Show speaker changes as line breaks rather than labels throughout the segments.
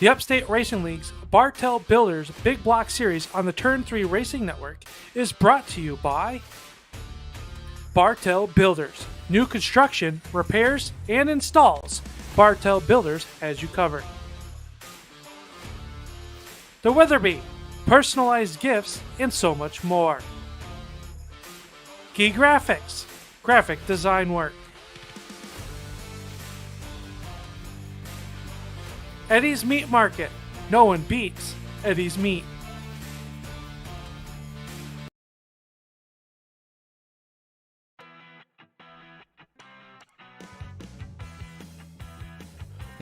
The Upstate Racing League's Bartel Builders Big Block Series on the Turn 3 Racing Network is brought to you by Bartel Builders. New construction, repairs, and installs. Bartel Builders has you covered. The Weatherby, personalized gifts, and so much more. Key Graphics, graphic design work. Eddie's Meat Market, no one beats Eddie's Meat.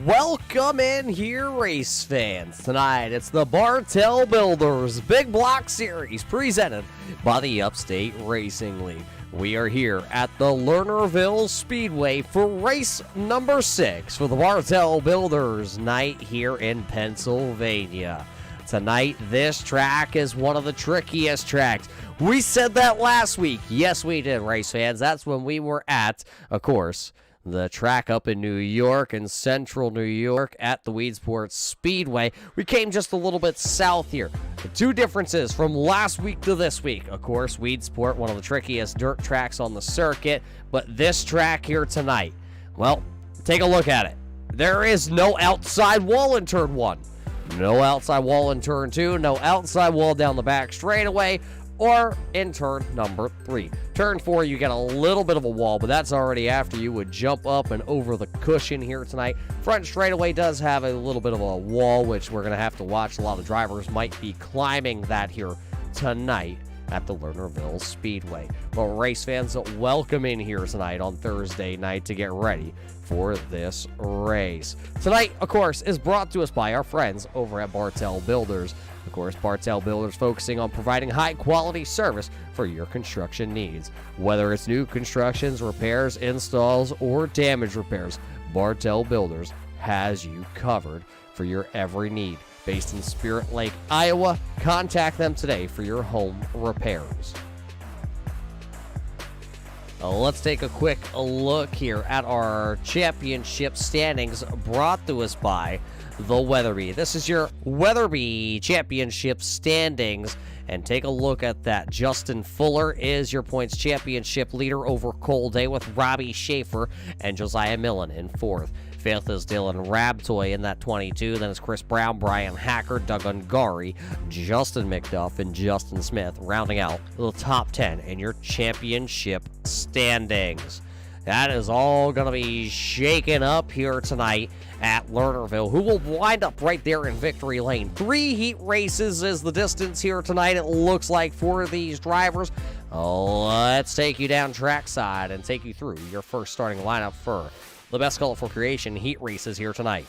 Welcome in here, race fans. Tonight, it's the Bartel Builders Big Block Series presented by the Upstate Racing League. We are here at the Lernerville Speedway for race number 6 for the Bartel Builders night here in Pennsylvania. Tonight, this track is one of the trickiest tracks. We said that last week. Yes, we did, race fans. That's when we were at, of course, the track up in New York, in central New York at the Weedsport Speedway. We came just a little bit south here. The two differences from last week to this week. Of course, Weedsport, one of the trickiest dirt tracks on the circuit, but this track here tonight, well, take a look at it. There is no outside wall in turn 1. No outside wall in turn 2. No outside wall down the back straightaway or in turn number 3. Turn 4, you get a little bit of a wall, but that's already after you would jump up and over the cushion here tonight. Front straightaway does have a little bit of a wall, which we're going to have to watch. A lot of drivers might be climbing that here tonight at the Lernerville Speedway. Well, race fans, welcome in here tonight on Thursday night to get ready for this race. Tonight, of course, is brought to us by our friends over at Bartel Builders. Of course, Bartel Builders focusing on providing high-quality service for your construction needs. Whether it's new constructions, repairs, installs, or damage repairs, Bartel Builders has you covered for your every need. Based in Spirit Lake, Iowa, contact them today for your home repairs. Let's take a quick look here at our championship standings brought to us by the Weatherby. This is your Weatherby championship standings, and take a look at that. Justin Fuller is your points championship leader over Cole Day with Robbie Schaefer and Josiah Millen in 4th. 5th is Dylan Rabtoy in that 22. Then it's Chris Brown, Brian Hacker, Doug Ungari, Justin McDuff, and Justin Smith rounding out the top 10 in your championship standings. That is all going to be shaken up here tonight at Lernerville, who will wind up right there in victory lane. 3 heat races is the distance here tonight, it looks like, for these drivers. Let's take you down trackside and take you through your first starting lineup for the Best Colorful Creation heat races here tonight.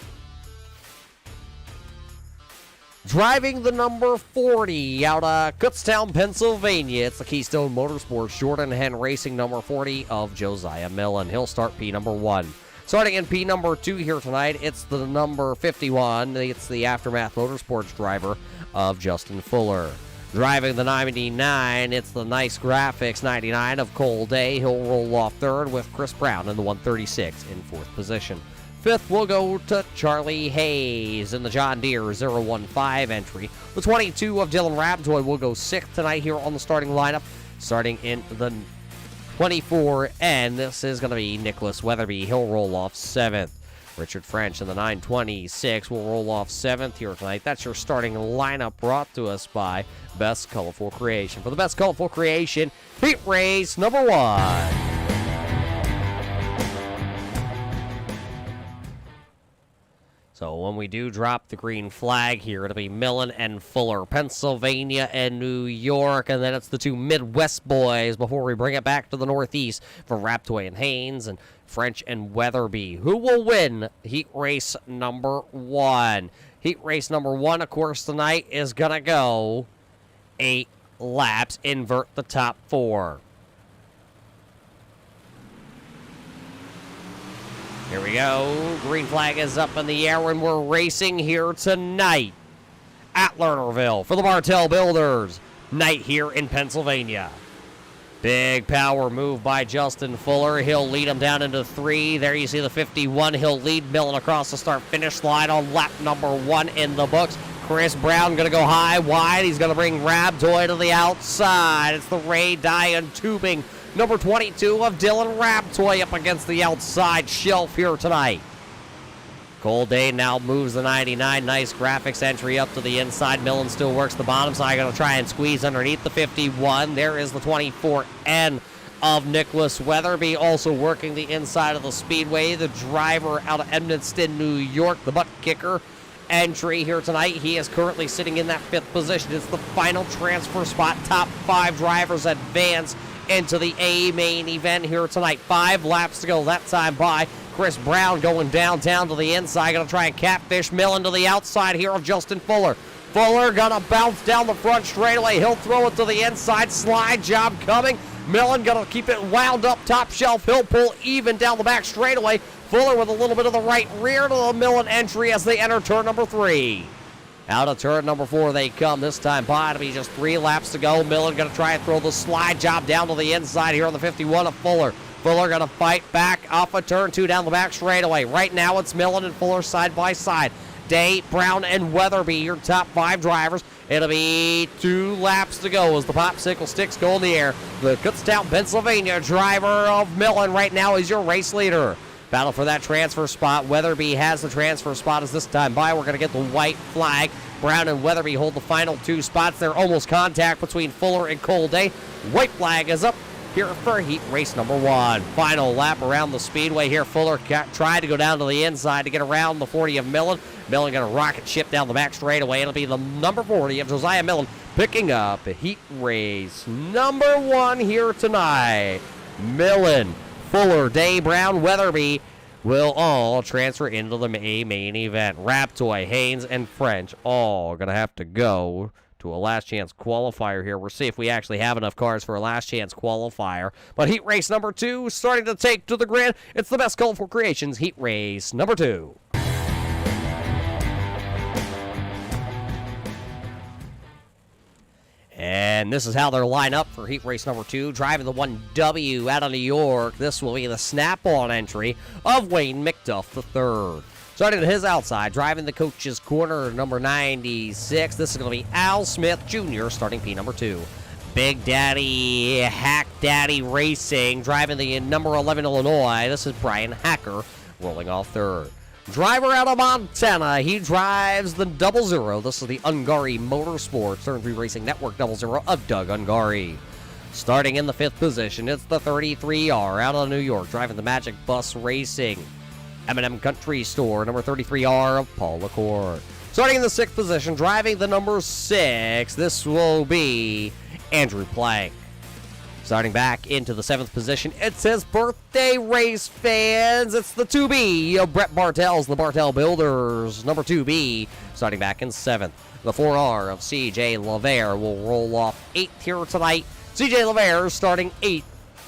Driving the number 40 out of Kutztown, Pennsylvania, it's the Keystone Motorsports Jordan Hen Racing number 40 of Josiah Millen. He'll start P number 1. Starting in P number 2 here tonight, it's the number 51. It's the Aftermath Motorsports driver of Justin Fuller. Driving the 99, it's the Nice Graphics 99 of Cole Day. He'll roll off 3rd with Chris Brown in the 136 in 4th position. 5th will go to Charlie Hayes in the John Deere 015 entry. The 22 of Dylan Rabtoy will go 6th tonight here on the starting lineup. Starting in the 24, and this is going to be Nicholas Weatherby. He'll roll off 7th. Richard French in the 926 will roll off 7th here tonight. That's your starting lineup brought to us by Best Colorful Creation. For the Best Colorful Creation heat race number 1. So when we do drop the green flag here, it'll be Millen and Fuller, Pennsylvania and New York, and then it's the 2 Midwest boys before we bring it back to the Northeast for Raptoy and Haynes and French and Weatherby. Who will win heat race number 1? Heat race number 1, of course, tonight is going to go 8 laps. Invert the top 4. Here we go. Green flag is up in the air, and we're racing here tonight at Lernerville for the Bartel Builders night here in Pennsylvania. Big power move by Justin Fuller. He'll lead him down into 3. There you see the 51. He'll lead Millen across the start-finish line on lap number 1 in the books. Chris Brown going to go high, wide. He's going to bring Rabtoy to the outside. It's the Ray Diane tubing. Number 22 of Dylan Rabtoy up against the outside shelf here tonight. Cole Day now moves the 99. Nice graphics entry up to the inside. Millen still works the bottom side. Going to try and squeeze underneath the 51. There is the 24N of Nicholas Weatherby also working the inside of the speedway. The driver out of Edmonston, New York, the butt kicker entry here tonight. He is currently sitting in that 5th position. It's the final transfer spot. Top 5 drivers advance into the A main event here tonight. 5 laps to go that time by. Chris Brown going downtown to the inside. Going to try and catfish Millen to the outside here of Justin Fuller. Fuller going to bounce down the front straightaway. He'll throw it to the inside. Slide job coming. Millen going to keep it wound up top shelf. He'll pull even down the back straightaway. Fuller with a little bit of the right rear to the Millen entry as they enter turn number 3. Out of turn number 4 they come. This time by to be just 3 laps to go. Millen going to try and throw the slide job down to the inside here on the 51 of Fuller. Fuller going to fight back off of turn 2 down the back straightaway. Right now it's Millen and Fuller side by side. Day, Brown, and Weatherby, your top 5 drivers. It'll be 2 laps to go as the popsicle sticks go in the air. The Kutztown, Pennsylvania driver of Millen right now is your race leader. Battle for that transfer spot. Weatherby has the transfer spot as this time by. We're going to get the white flag. Brown and Weatherby hold the final 2 spots. They're almost contact between Fuller and Cole Day. White flag is up here for heat race number 1. Final lap around the speedway here. Fuller tried to go down to the inside to get around the 40 of Millen. Millen going to rocket ship down the back straightaway. It'll be the number 40 of Josiah Millen picking up heat race number 1 here tonight. Millen, Fuller, Day, Brown, Weatherby will all transfer into the main event. Raptoy, Haynes, and French all going to have to go to a last chance qualifier here. We'll see if we actually have enough cars for a last chance qualifier. But heat race number 2 starting to take to the grid. It's the Best Colorful Creations heat race number 2. And this is how they're lined up for heat race number 2. Driving the 1W out of New York. This will be the snap-on entry of Wayne McDuff III. Starting at his outside, driving the coach's corner, number 96. This is going to be Al Smith Jr., starting P number 2. Big Daddy, Hack Daddy Racing, driving the number 11 Illinois. This is Brian Hacker, rolling off 3rd. Driver out of Montana, he drives the 00. This is the Ungari Motorsports, Turn 3 Racing Network 00 of Doug Ungari. Starting in the 5th position, it's the 33R out of New York, driving the Magic Bus Racing. M&M Country Store, number 33R of Paul LaCour. Starting in the 6th position, driving the number 6, this will be Andrew Plank. Starting back into the 7th position, it's his birthday race, fans. It's the 2B of Brett Bartel's, the Bartel Builders, number 2B, starting back in 7th. The 4R of CJ LaVere will roll off 8th here tonight. CJ LaVere starting 8th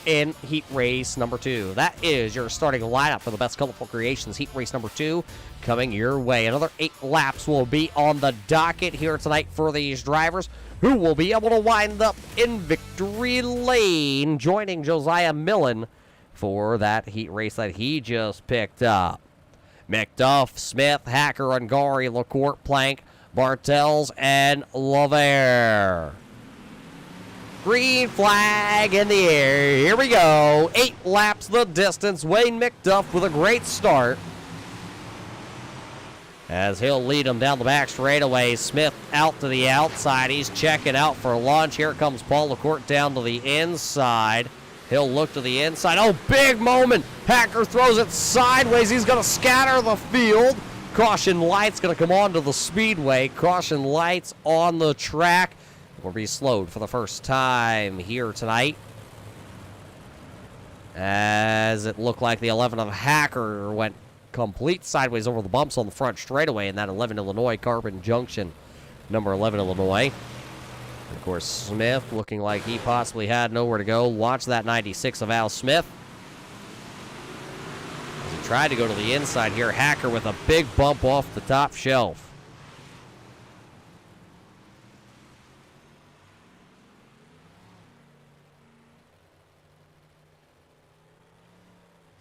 in heat race number 2. That is your starting lineup for the Best Colorful Creations heat race number 2 coming your way. Another 8 laps will be on the docket here tonight for these drivers, who will be able to wind up in victory lane, joining Josiah Millen for that heat race that he just picked up. McDuff, Smith, Hacker, Ungari, LaCour, Plank, Bartels, and LaVere. Green flag in the air. Here we go. 8 laps the distance. Wayne McDuff with a great start, as he'll lead him down the back straightaway. Smith out to the outside. He's checking out for lunch. Here comes Paul LaCour down to the inside. He'll look to the inside. Oh, big moment. Hacker throws it sideways. He's going to scatter the field. Caution lights going to come onto the speedway. Caution lights on the track will be slowed for the first time here tonight, as it looked like the 11 of Hacker went complete sideways over the bumps on the front straightaway in that 11 Illinois Carbon Junction, number 11 Illinois. And of course, Smith looking like he possibly had nowhere to go. Watch that 96 of Al Smith, as he tried to go to the inside here. Hacker with a big bump off the top shelf.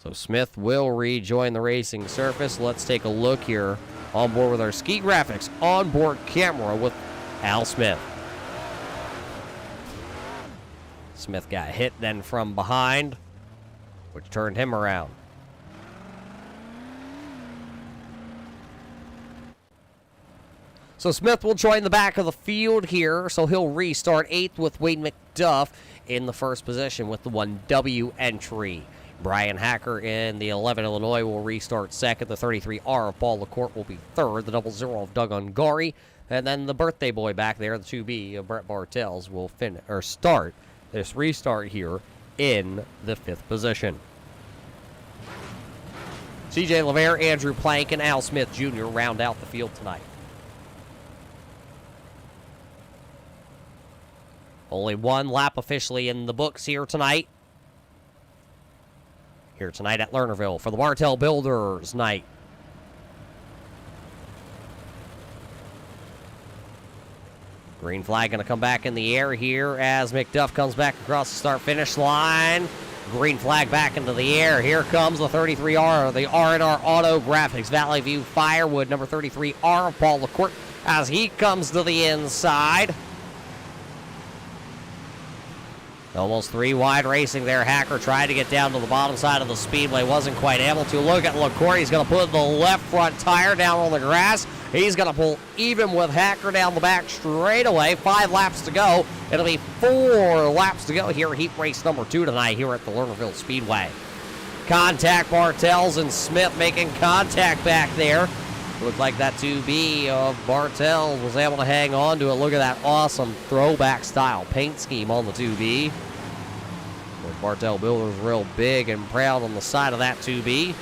So Smith will rejoin the racing surface. Let's take a look here on board with our ski graphics onboard camera with Al Smith. Smith got hit then from behind, which turned him around. So Smith will join the back of the field here, so he'll restart 8th with Wade McDuff in the first position with the 1W entry. Brian Hacker in the 11 Illinois will restart 2nd. The 33R of Paul LaCourte will be 3rd. The 00 of Doug Ungari. And then the birthday boy back there, the 2B of Brett Bartels, will start this restart here in the 5th position. CJ LeVere, Andrew Plank, and Al Smith Jr. round out the field tonight. Only one lap officially in the books here tonight. Here tonight at Lernerville for the Bartel Builders night. Green flag going to come back in the air here as McDuff comes back across the start-finish line. Green flag back into the air. Here comes the 33R, the R&R Auto Graphics Valley View Firewood, number 33R of Paul LaCourte as he comes to the inside. Almost 3 wide racing there. Hacker tried to get down to the bottom side of the speedway. Wasn't quite able to. Look at LaCourte. He's going to put the left front tire down on the grass. He's going to pull even with Hacker down the back straight away. 5 laps to go. It'll be 4 laps to go here. Heat race number 2 tonight here at the Lernerville Speedway. Contact. Bartels and Smith making contact back there. Looked like that 2B of Bartel was able to hang on to it. Look at that awesome throwback style paint scheme on the 2B. With Bartel Builders real big and proud on the side of that 2B.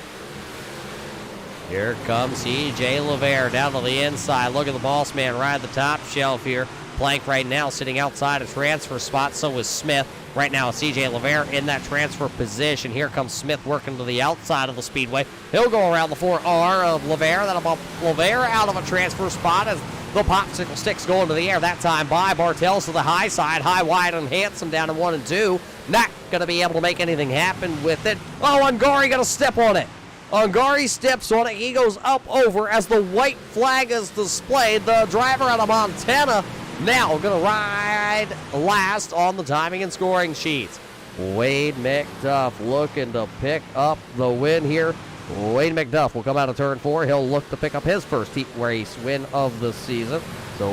Here comes CJ LeVere down to the inside. Look at the boss man right at the top shelf here. Plank right now sitting outside a transfer spot. So is Smith. Right now, CJ LeVere in that transfer position. Here comes Smith working to the outside of the speedway. He'll go around the 4R of LeVere. That'll bump LeVere out of a transfer spot as the popsicle sticks go into the air. That time by Bartels to the high side. High, wide, and handsome down in 1 and 2. Not going to be able to make anything happen with it. Oh, Ungari going to step on it. Ungari steps on it. He goes up over as the white flag is displayed. The driver out of Montana now going to ride last on the timing and scoring sheets. Wade McDuff looking to pick up the win here. Wade McDuff will come out of turn 4. He'll look to pick up his first heat race win of the season. So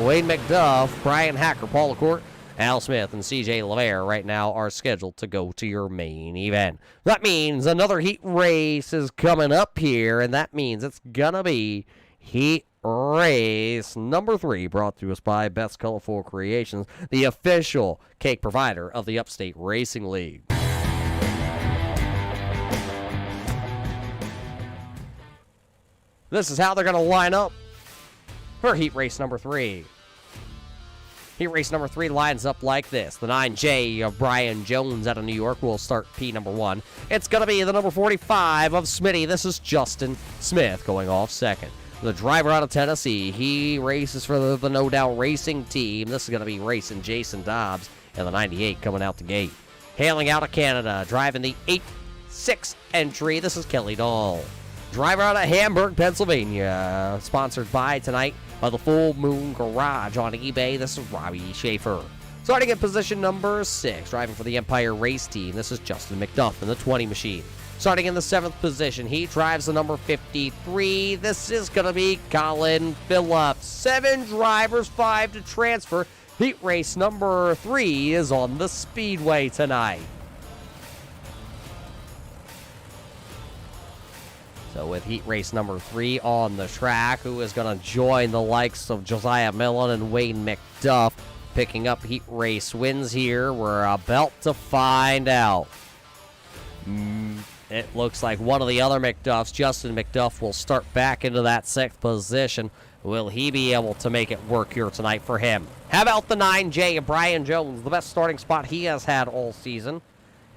Wade McDuff, Brian Hacker, Paul LaCourte, Al Smith, and CJ LeVere right now are scheduled to go to your main event. That means another heat race is coming up here, and that means it's going to be heat race number 3, brought to us by Best Colorful Creations, the official cake provider of the Upstate Racing League. This is how they're going to line up for heat race number 3. Heat race number 3 lines up like this. The 9J of Brian Jones out of New York will start P number 1. It's going to be the number 45 of Smitty. This is Justin Smith going off second. The driver out of Tennessee, he races for the No Doubt Racing team. This is going to be racing Jason Dobbs and the 98 coming out the gate. Hailing out of Canada, driving the 8-6 entry, this is Kelly Dahl. Driver out of Hamburg, Pennsylvania, sponsored by tonight by the Full Moon Garage on eBay. This is Robbie Schaefer. Starting at position number 6, driving for the Empire Race Team, this is Justin McDuff in the 20 machine. Starting in the 7th position, he drives the number 53. This is going to be Colin Phillips. 7 drivers, 5 to transfer. Heat race number 3 is on the speedway tonight. So with heat race number 3 on the track, who is going to join the likes of Josiah Millen and Wade McDuff picking up heat race wins here? We're about to find out. It looks like one of the other McDuffs, Justin McDuff, will start back into that 6th position. Will he be able to make it work here tonight for him? How about the 9J of Brian Jones, the best starting spot he has had all season?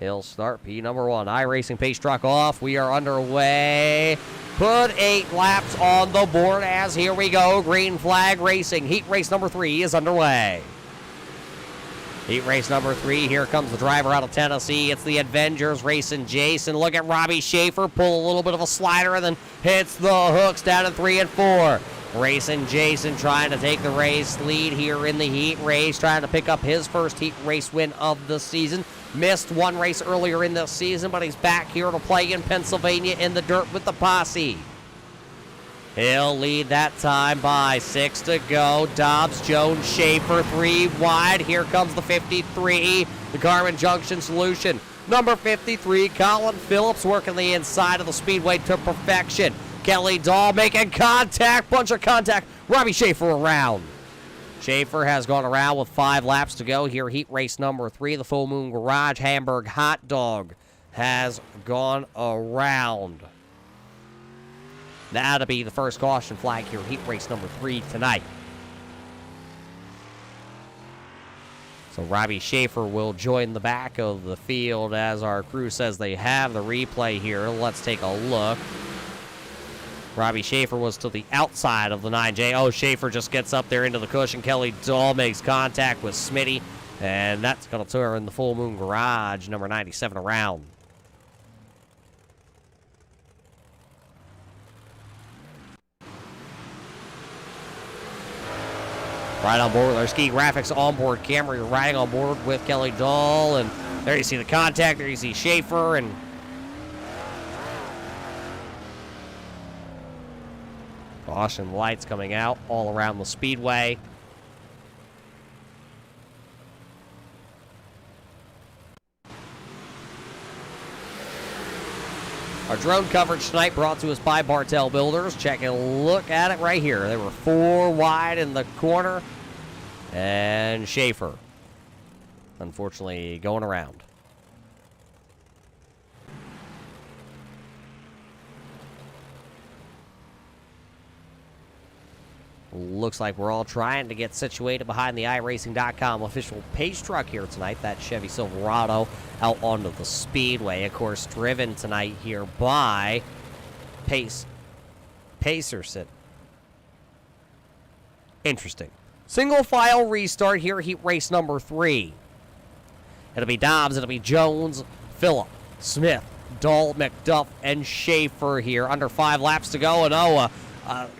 He'll start P number 1. iRacing pace truck off. We are underway. Put 8 laps on the board as here we go. Green flag racing. Heat race number 3 is underway. Heat race number 3. Here comes the driver out of Tennessee. It's the Avengers racing Jason. Look at Robbie Schaefer pull a little bit of a slider and then hits the hooks down in 3 and 4. Racing Jason trying to take the race lead here in the heat race, trying to pick up his first heat race win of the season. Missed one race earlier in the season, but he's back here to play in Pennsylvania in the dirt with the posse. He'll lead that time by 6 to go. Dobbs, Jones, Schaefer, 3 wide. Here comes the 53, the Garmin Junction Solution. Number 53, Colin Phillips working the inside of the speedway to perfection. Kelly Dahl making contact, bunch of contact. Robbie Schaefer around. Schaefer has gone around with 5 laps to go here. Heat race number 3, the Full Moon Garage Hamburg Hot Dog has gone around. That'll be the first caution flag here, heat race number 3 tonight. So Robbie Schaefer will join the back of the field as our crew says they have the replay here. Let's take a look. Robbie Schaefer was to the outside of the 9J. Oh, Schaefer just gets up there into the cushion. Kelly Dahl makes contact with Smitty, and that's going to turn the Full Moon Garage, number 97, around. Right on board with our Ski Graphics onboard camera. You're riding on board with Kelly Dahl, and there you see the contact. There you see Schaefer, and caution lights coming out all around the speedway. Our drone coverage tonight brought to us by Bartel Builders. Check a look at it right here. They were 4 wide in the corner. And Schaefer, unfortunately, going around. Looks like we're all trying to get situated behind the iRacing.com official pace truck here tonight. That Chevy Silverado out onto the speedway. Of course, driven tonight here by Pacerson. Interesting. Single file restart here, heat race number 3. It'll be Dobbs, it'll be Jones, Phillip, Smith, Dahl, McDuff, and Schaefer here. Under 5 laps to go, and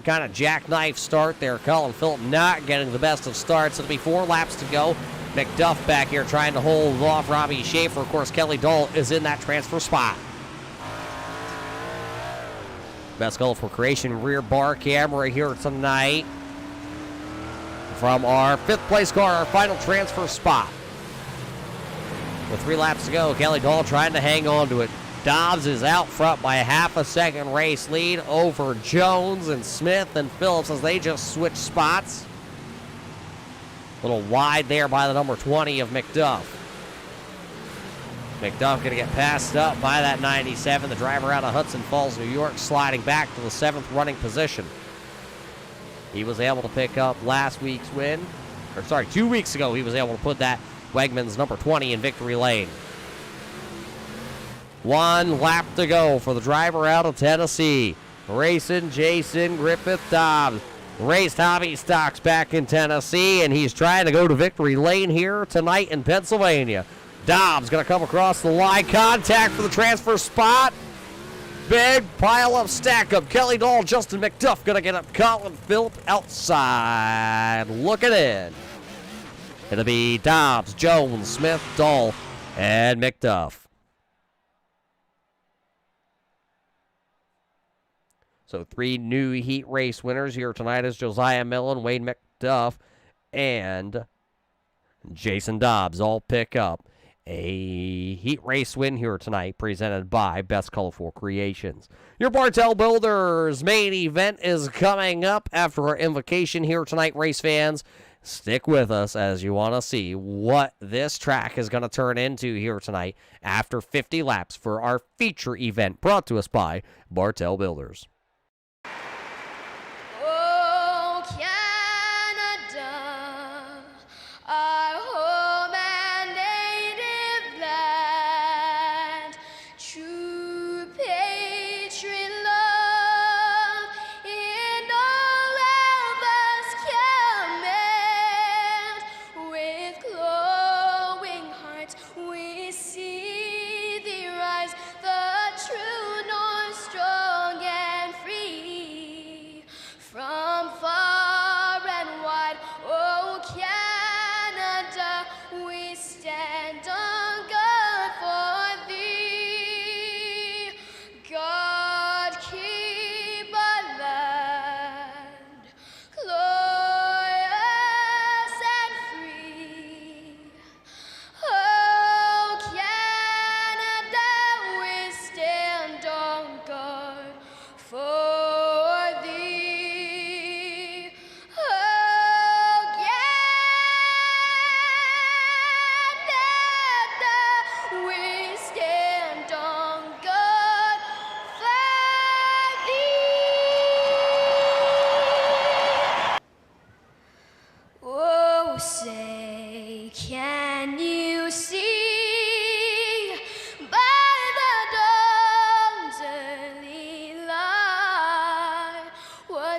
kind of jackknife start there. Colin Phillip not getting the best of starts. It'll be 4 laps to go. McDuff back here trying to hold off Robbie Schaefer. Of course, Kelly Dahl is in that transfer spot. Best Colorful Creation rear bar camera here tonight. From our 5th place car, our final transfer spot. With 3 laps to go, Kelly Dahl trying to hang on to it. Dobbs is out front by a half a second race lead over Jones and Smith and Phillips as they just switch spots. A little wide there by the number 20 of McDuff. McDuff going to get passed up by that 97, the driver out of Hudson Falls, New York, sliding back to the 7th running position. He was able to pick up last week's win. 2 weeks ago, he was able to put that Wegmans number 20 in victory lane. 1 lap to go for the driver out of Tennessee. Racing Jason Griffith Dobbs. Raced hobby stocks back in Tennessee, and he's trying to go to victory lane here tonight in Pennsylvania. Dobbs going to come across the line. Contact for the transfer spot. Big pile up, stack up. Kelly Dahl, Justin McDuff going to get up. Colin Phillip outside. Looking in. It'll be Dobbs, Jones, Smith, Dahl, and McDuff. So 3 new heat race winners here tonight is Josiah Millen, Wade McDuff, and Jason Dobbs all pick up a heat race win here tonight presented by Best Colorful Creations. Your Bartel Builders main event is coming up after our invocation here tonight, race fans. Stick with us as you want to see what this track is going to turn into here tonight after 50 laps for our feature event brought to us by Bartel Builders.
Oh, Canada, our home and native land, true patriot love in all of us command, with glorious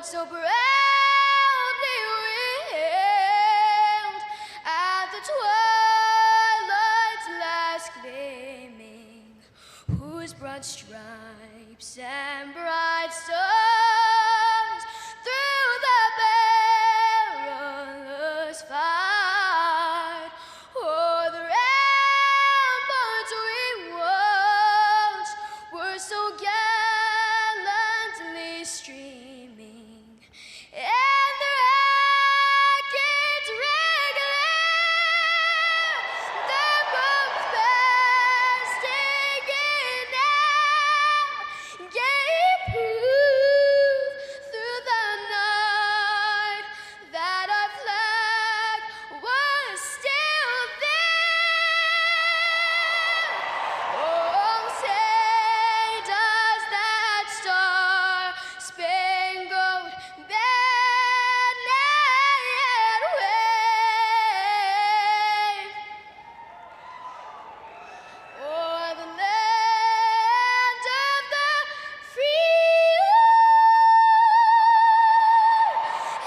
would so proudly wailed at the twilight's last gleaming, whose broad stripes and bright stars through the perilous fight o'er the ramparts we watched were so gallantly streaming, and the rockets regular, the bombs bursting in air, gave proof through the night that our flag was still there. Oh, say does that star-spangled banner yet wave o'er the land of the free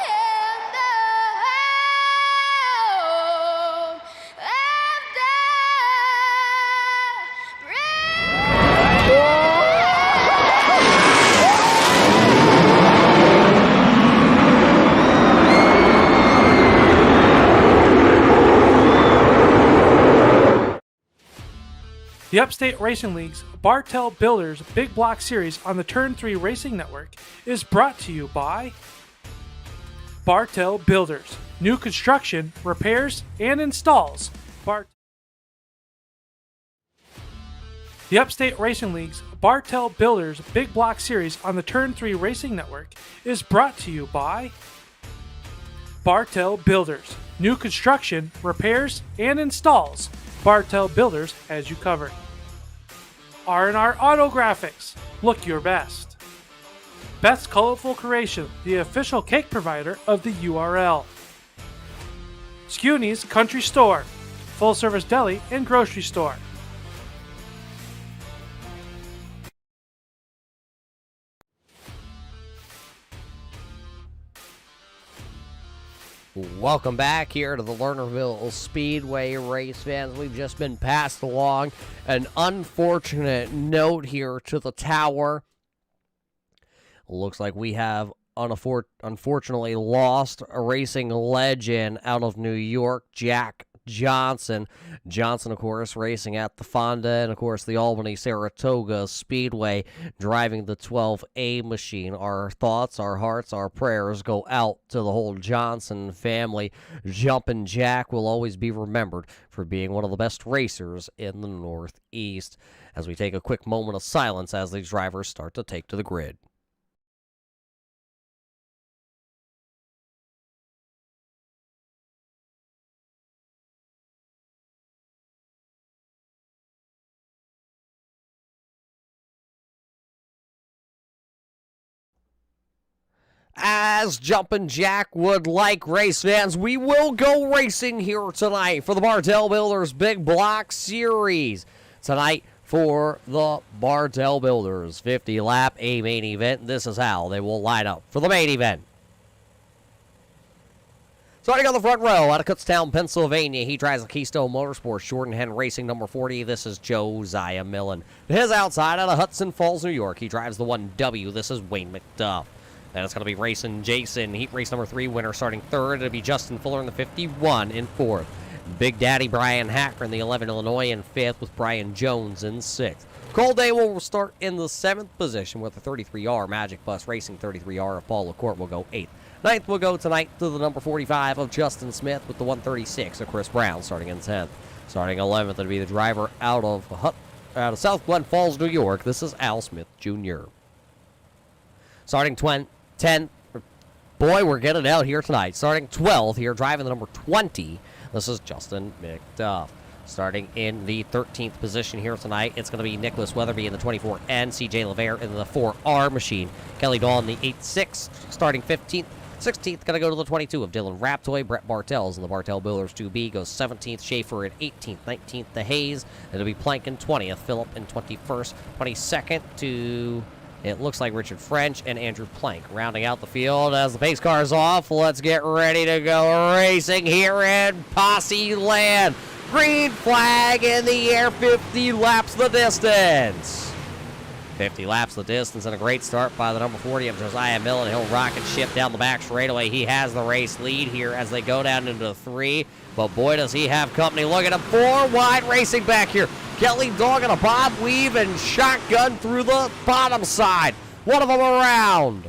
and the home of the brave.
The Upstate Racing League's Bartel Builders Big Block Series on the Turn 3 Racing Network is brought to you by Bartel Builders. New construction, repairs, and installs. The Upstate Racing League's Bartel Builders Big Block Series on the Turn 3 Racing Network is brought to you by Bartel Builders. New construction, repairs, and installs. Bartel Builders has you covered. R&R Auto Graphics. Look your best. Beth's Colorful Creation, the official cake provider of the URL. Scuny's Country Store, full-service deli and grocery store.
Welcome back here to the Lernerville Speedway, race fans. We've just been passed along an unfortunate note here to the tower. Looks like we have unfortunately lost a racing legend out of New York, Jack Johnson. Johnson, of course, racing at the Fonda and, of course, the Albany-Saratoga Speedway, driving the 12A machine. Our thoughts, our hearts, our prayers go out to the whole Johnson family. Jumpin' Jack will always be remembered for being one of the best racers in the Northeast. As we take a quick moment of silence as these drivers start to take to the grid. As Jumpin' Jack would like, race fans, we will go racing here tonight for the Bartel Builders Big Block Series. Tonight for the Bartel Builders 50-lap A main event. This is how they will line up for the main event. Starting on the front row out of Kutztown, Pennsylvania, he drives the Keystone Motorsports Short and Hen Racing number 40. This is Josiah Millen. His outside out of Hudson Falls, New York, he drives the 1W. This is Wayne McDuff. Then it's going to be racing Jason, heat race number 3 winner, starting third. It'll be Justin Fuller in the 51 in fourth. Big Daddy Brian Hacker in the 11 Illinois in fifth, with Brian Jones in sixth. Cole Day will start in the 7th position with the 33R. Magic Bus Racing 33R of Paul LaCourte will go 8th. 9th will go tonight to the number 45 of Justin Smith with the 136 of Chris Brown starting in 10th. Starting 11th, it'll be the driver out of South Glen Falls, New York. This is Al Smith Jr. Starting 10th, boy, we're getting out here tonight. Starting 12th here, driving the number 20. This is Justin McDuff. Starting in the 13th position here tonight, it's going to be Nicholas Weatherby in the 24N, CJ LeVere in the 4R machine, Kelly Dahl in the 8.6, starting 15th. 16th, going to go to the 22 of Dylan Raptoy. Brett Bartels in the Bartel Builders 2B goes 17th. Schaefer at 18th. 19th, the Hayes. It'll be Plank in 20th. Phillip in 21st. 22nd to It looks like Richard French and Andrew Plank rounding out the field as the pace car is off. Let's get ready to go racing here in Posse Land. Green flag in the air, 50 laps the distance. 50 laps the distance, and a great start by the number 40 of Josiah Millen. He'll rocket ship down the back straightaway. He has the race lead here as they go down into 3. But boy, does he have company. Look at him, 4 wide racing back here. Kelly Dog on a bob weave and shotgun through the bottom side. One of them around.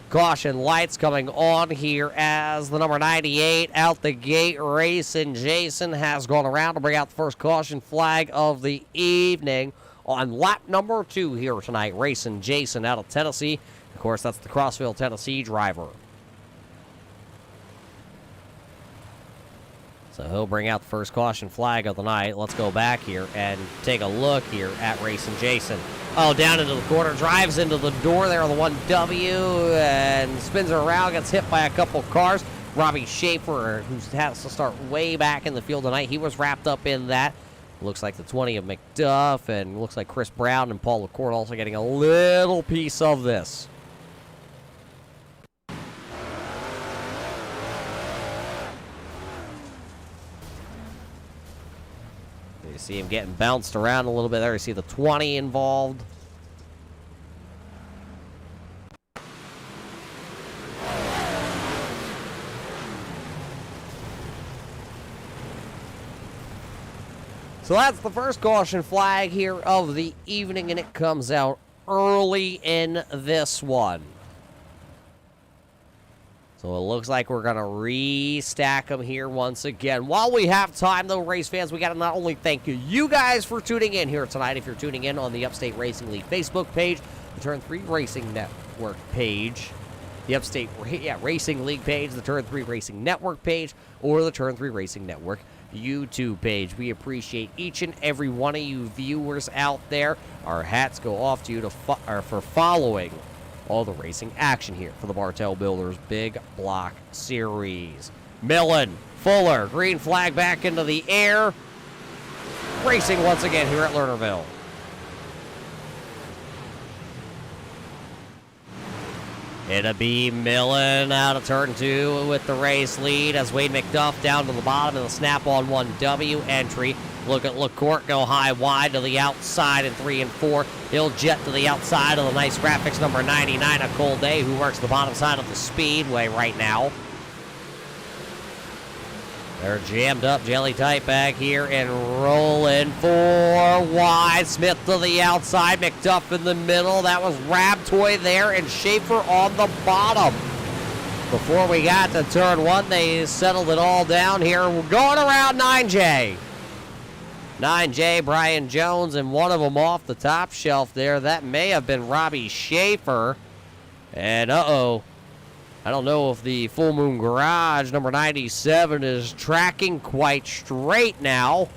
Caution lights coming on here as the number 98 out the gate. Racing Jason has gone around to bring out the first caution flag of the evening on lap number 2 here tonight. Racing Jason out of Tennessee. Of course, that's the Crossville, Tennessee driver. So he'll bring out the first caution flag of the night. Let's go back here and take a look here at Racing Jason. Oh, down into the corner, drives into the door there on the 1W and spins around, gets hit by a couple cars. Robbie Schaefer, who has to start way back in the field tonight, he was wrapped up in that. Looks like the 20 of McDuff, and looks like Chris Brown and Paul LaCourte also getting a little piece of this. You see him getting bounced around a little bit there. You see the 20 involved. So that's the first caution flag here of the evening, and it comes out early in this one. So it looks like we're going to restack them here once again. While we have time, though, race fans, we got to not only thank you guys for tuning in here tonight. If you're tuning in on the Upstate Racing League Facebook page, the Turn 3 Racing Network page, the Upstate Racing League page, the Turn 3 Racing Network page, or the Turn 3 Racing Network YouTube page. We appreciate each and every one of you viewers out there. Our hats go off to you for following all the racing action here for the Bartel Builders Big Block Series. Millen, Fuller, green flag back into the air. Racing once again here at Lernerville. It'll be Millen out of turn 2 with the race lead as Wade McDuff down to the bottom in the snap-on 1W entry. Look at LaCourte go high wide to the outside in 3 and 4. He'll jet to the outside of the nice graphics number 99 of Cole Day, who works the bottom side of the speedway right now. They're jammed up, jelly tight back here and rolling 4 wide. Smith to the outside, McDuff in the middle. That was Rabtoy there and Schaefer on the bottom. Before we got to turn 1, they settled it all down here. We're going around 9J. 9J, Brian Jones, and one of them off the top shelf there. That may have been Robbie Schaefer. And uh-oh. I don't know if the Full Moon Garage, number 97, is tracking quite straight now.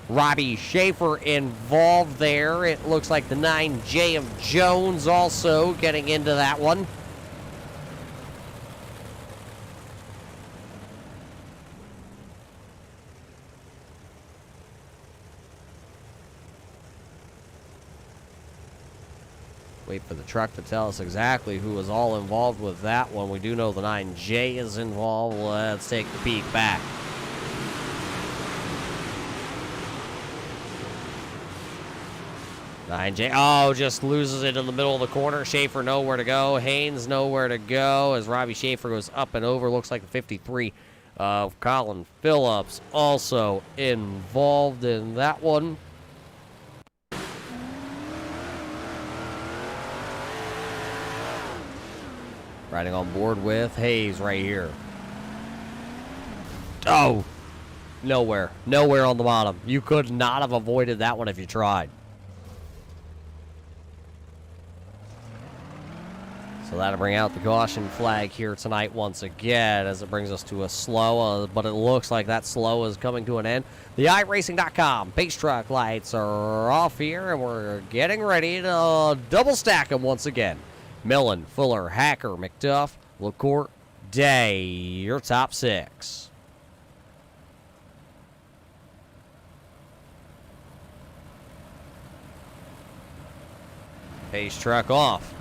Robbie Schaefer involved there. It looks like the 9J of Jones also getting into that one. Wait for the truck to tell us exactly who was all involved with that one. We do know the 9J is involved. Let's take a peek back. Just loses it in the middle of the corner. Schaefer nowhere to go. Haynes nowhere to go as Robbie Schaefer goes up and over. Looks like the 53 of Colin Phillips also involved in that one. Riding on board with Hayes right here. Oh, nowhere. Nowhere on the bottom. You could not have avoided that one if you tried. So that'll bring out the caution flag here tonight once again as it brings us to a slow, but it looks like that slow is coming to an end. The iRacing.com base truck lights are off here, and we're getting ready to double stack them once again. Millen, Fuller, Hacker, McDuff, LaCourte, Day, your top 6. Pace truck off.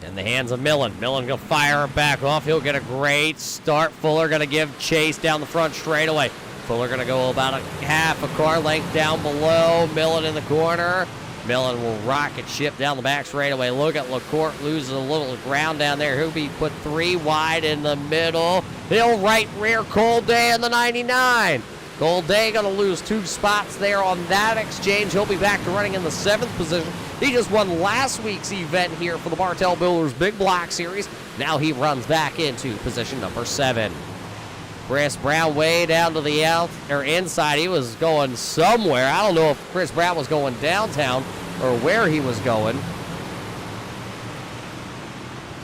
In the hands of Millen. Millen going to fire it back off. He'll get a great start. Fuller going to give chase down the front straightaway. Fuller going to go about a half a car length down below. Millen in the corner. Millen will rocket ship down the back straightaway. Look at LaCourte loses a little ground down there. He'll be put 3 wide in the middle. He'll right rear Cole Day in the 99. Cole Day going to lose 2 spots there on that exchange. He'll be back to running in the 7th position. He just won last week's event here for the Bartel Builders Big Block Series. Now he runs back into position number 7. Chris Brown way down to the inside. He was going somewhere. I don't know if Chris Brown was going downtown or where he was going.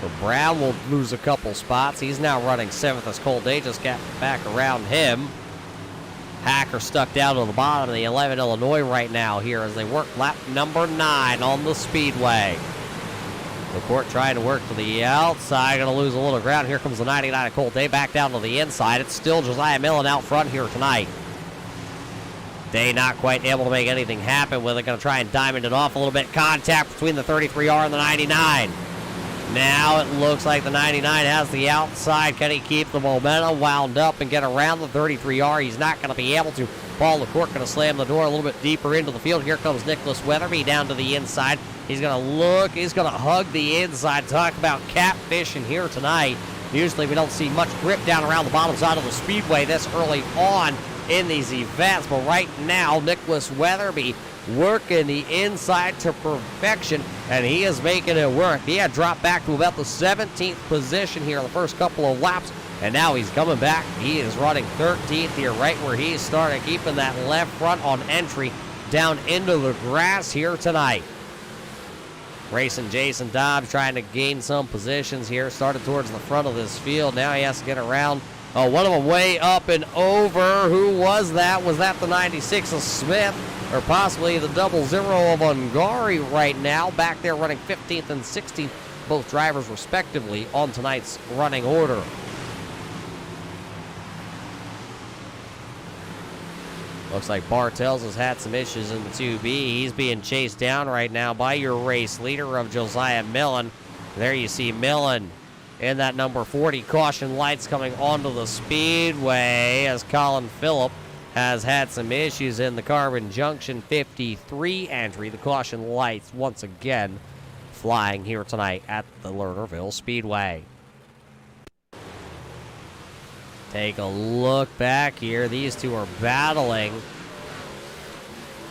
So Brown will lose a couple spots. He's now running 7th as Cole Day just got back around him. Hacker stuck down to the bottom of the 11 Illinois right now here as they work lap number 9 on the speedway. LaCourte trying to work to the outside, going to lose a little ground. Here comes the 99 of Cole Day back down to the inside. It's still Josiah Millen out front here tonight. Day not quite able to make anything happen with it. Going to try and diamond it off a little bit. Contact between the 33R and the 99. Now it looks like the 99 has the outside. Can he keep the momentum wound up and get around the 33R? He's not going to be able to. Paul LaCourte going to slam the door a little bit deeper into the field. Here comes Nicholas Weatherby down to the inside. He's going to look. He's going to hug the inside. Talk about catfishing here tonight. Usually we don't see much grip down around the bottom side of the speedway this early on in these events. But right now, Nicholas Weatherby working the inside to perfection, and he is making it work. He had dropped back to about the 17th position here in the first couple of laps, and now he's coming back. He is running 13th here, right where he started, keeping that left front on entry down into the grass here tonight. Racing Jason Dobbs trying to gain some positions here. Started towards the front of this field. Now he has to get around. Oh, one of them way up and over. Who was that? Was that the 96 of Smith? Or possibly the 00 of Ungari right now. Back there running 15th and 16th. Both drivers respectively on tonight's running order. Looks like Bartels has had some issues in the 2B. He's being chased down right now by your race leader of Josiah Millen. There you see Millen in that number 40. Caution lights coming onto the speedway as Colin Phillip has had some issues in the Carbon Junction 53 entry. The caution lights once again flying here tonight at the Lernerville Speedway. Take a look back here. These two are battling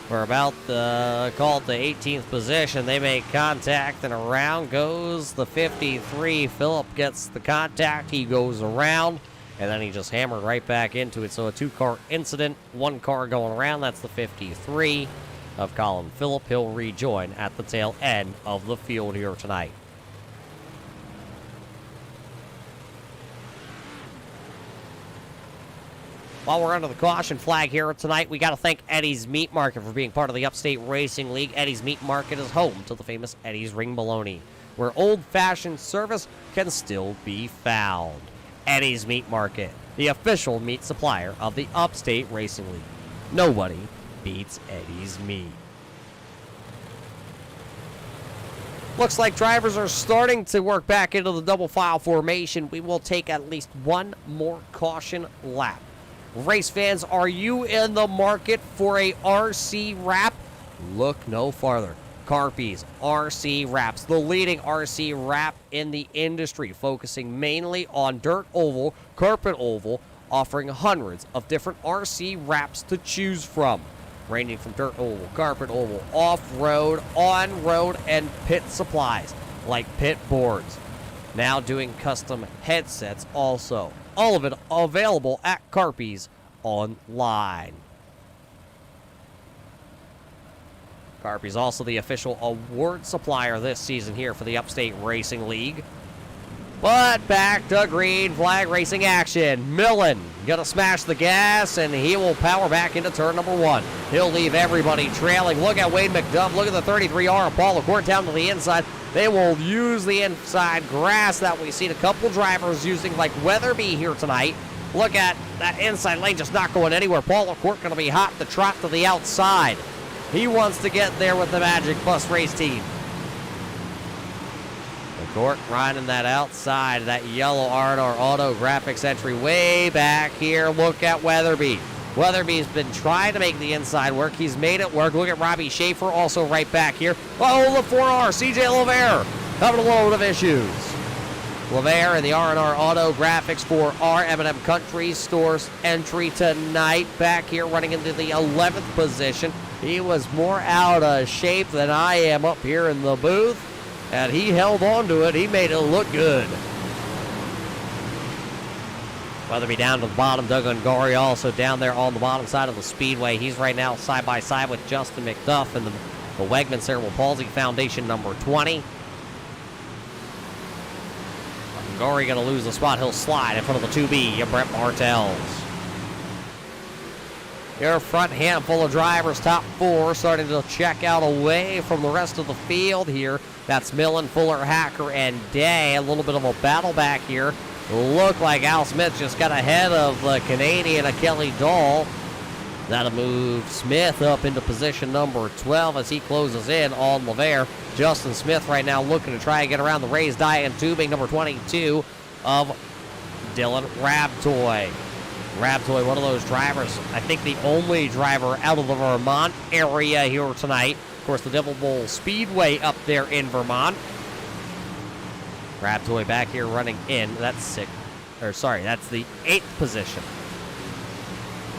for about the, call it the 18th position. They make contact, and around goes the 53. Phillip gets the contact. He goes around, and then he just hammered right back into it. So a 2-car incident, 1 car going around. That's the 53 of Colin Phillip. He'll rejoin at the tail end of the field here tonight. While we're under the caution flag here tonight, we got to thank Eddie's Meat Market for being part of the Upstate Racing League. Eddie's Meat Market is home to the famous Eddie's Ring Bologna, where old-fashioned service can still be found. Eddie's Meat Market, the official meat supplier of the Upstate Racing League. Nobody beats Eddie's Meat. Looks like drivers are starting to work back into the double file formation. We will take at least one more caution lap. Race fans, are you in the market for a RC wrap? Look no farther. Carpy's RC Wraps, the leading RC wrap in the industry, focusing mainly on dirt oval, carpet oval, offering hundreds of different RC wraps to choose from, ranging from dirt oval, carpet oval, off-road, on-road, and pit supplies like pit boards. Now doing custom headsets also. All of it available at Carpy's online. Carpy's also the official award supplier this season here for the Upstate Racing League. But back to green flag racing action. Millen gonna smash the gas, and he will power back into turn number 1. He'll leave everybody trailing. Look at Wade McDuff. Look at the 33R and Paul LaCourte down to the inside. They will use the inside grass that we've seen a couple drivers using, like Weatherby here tonight. Look at that inside lane just not going anywhere. Paul LaCourte going to be hot to trot to the outside. He wants to get there with the Magic Bus race team. Court riding that outside, that yellow R&R Auto Graphics entry way back here. Look at Weatherby. Weatherby's been trying to make the inside work. He's made it work. Look at Robbie Schaefer also right back here. Oh, the 4R, CJ LeVere having a load of issues. LeVere and the R&R Auto Graphics for our M&M Country Stores entry tonight. Back here running into the 11th position. He was more out of shape than I am up here in the booth, and he held on to it. He made it look good. Weatherby down to the bottom. Doug Ungari also down there on the bottom side of the speedway. He's right now side by side with Justin McDuff and the Wegman Cerebral Palsy Foundation number 20. Ungari going to lose the spot. He'll slide in front of the 2B, Brett Bartels. Your front handful of drivers, top 4, starting to check out away from the rest of the field here. That's Millen, Fuller, Hacker, and Day. A little bit of a battle back here. Look like Al Smith just got ahead of the Canadian, Kelly Dahl. That'll move Smith up into position number 12 as he closes in on LeVere. Justin Smith right now looking to try and get around the raised die and tubing, number 22 of Dylan Rabtoy. Rabtoy, one of those drivers, I think the only driver out of the Vermont area here tonight. Of course, the Devil Bowl Speedway up there in Vermont. Rabtoy back here running in. That's the 8th position.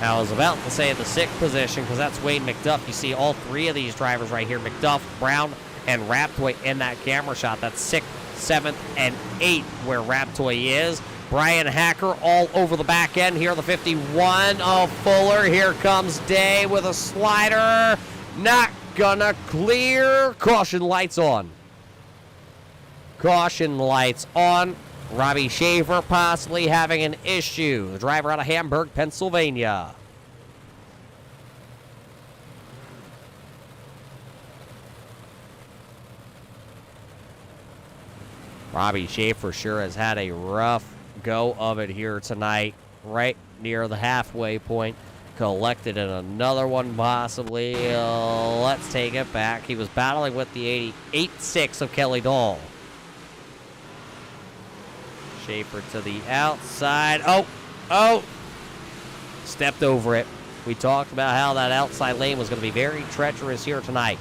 I was about to say the 6th position because that's Wayne McDuff. You see all 3 of these drivers right here, McDuff, Brown, and Rabtoy in that camera shot. That's 6th, 7th, and 8th where Rabtoy is. Brian Hacker all over the back end here, the 51 of Fuller. Here comes Day with a slider. Not gonna clear. Caution lights on. Caution lights on. Robbie Schaefer possibly having an issue. The driver out of Hamburg, Pennsylvania. Robbie Schaefer sure has had a rough go of it here tonight, right near the halfway point. Collected in another one possibly. Let's take it back. He was battling with the 88.6 of Kelly Dahl. Schaefer to the outside. Oh! Stepped over it. We talked about how that outside lane was going to be very treacherous here tonight.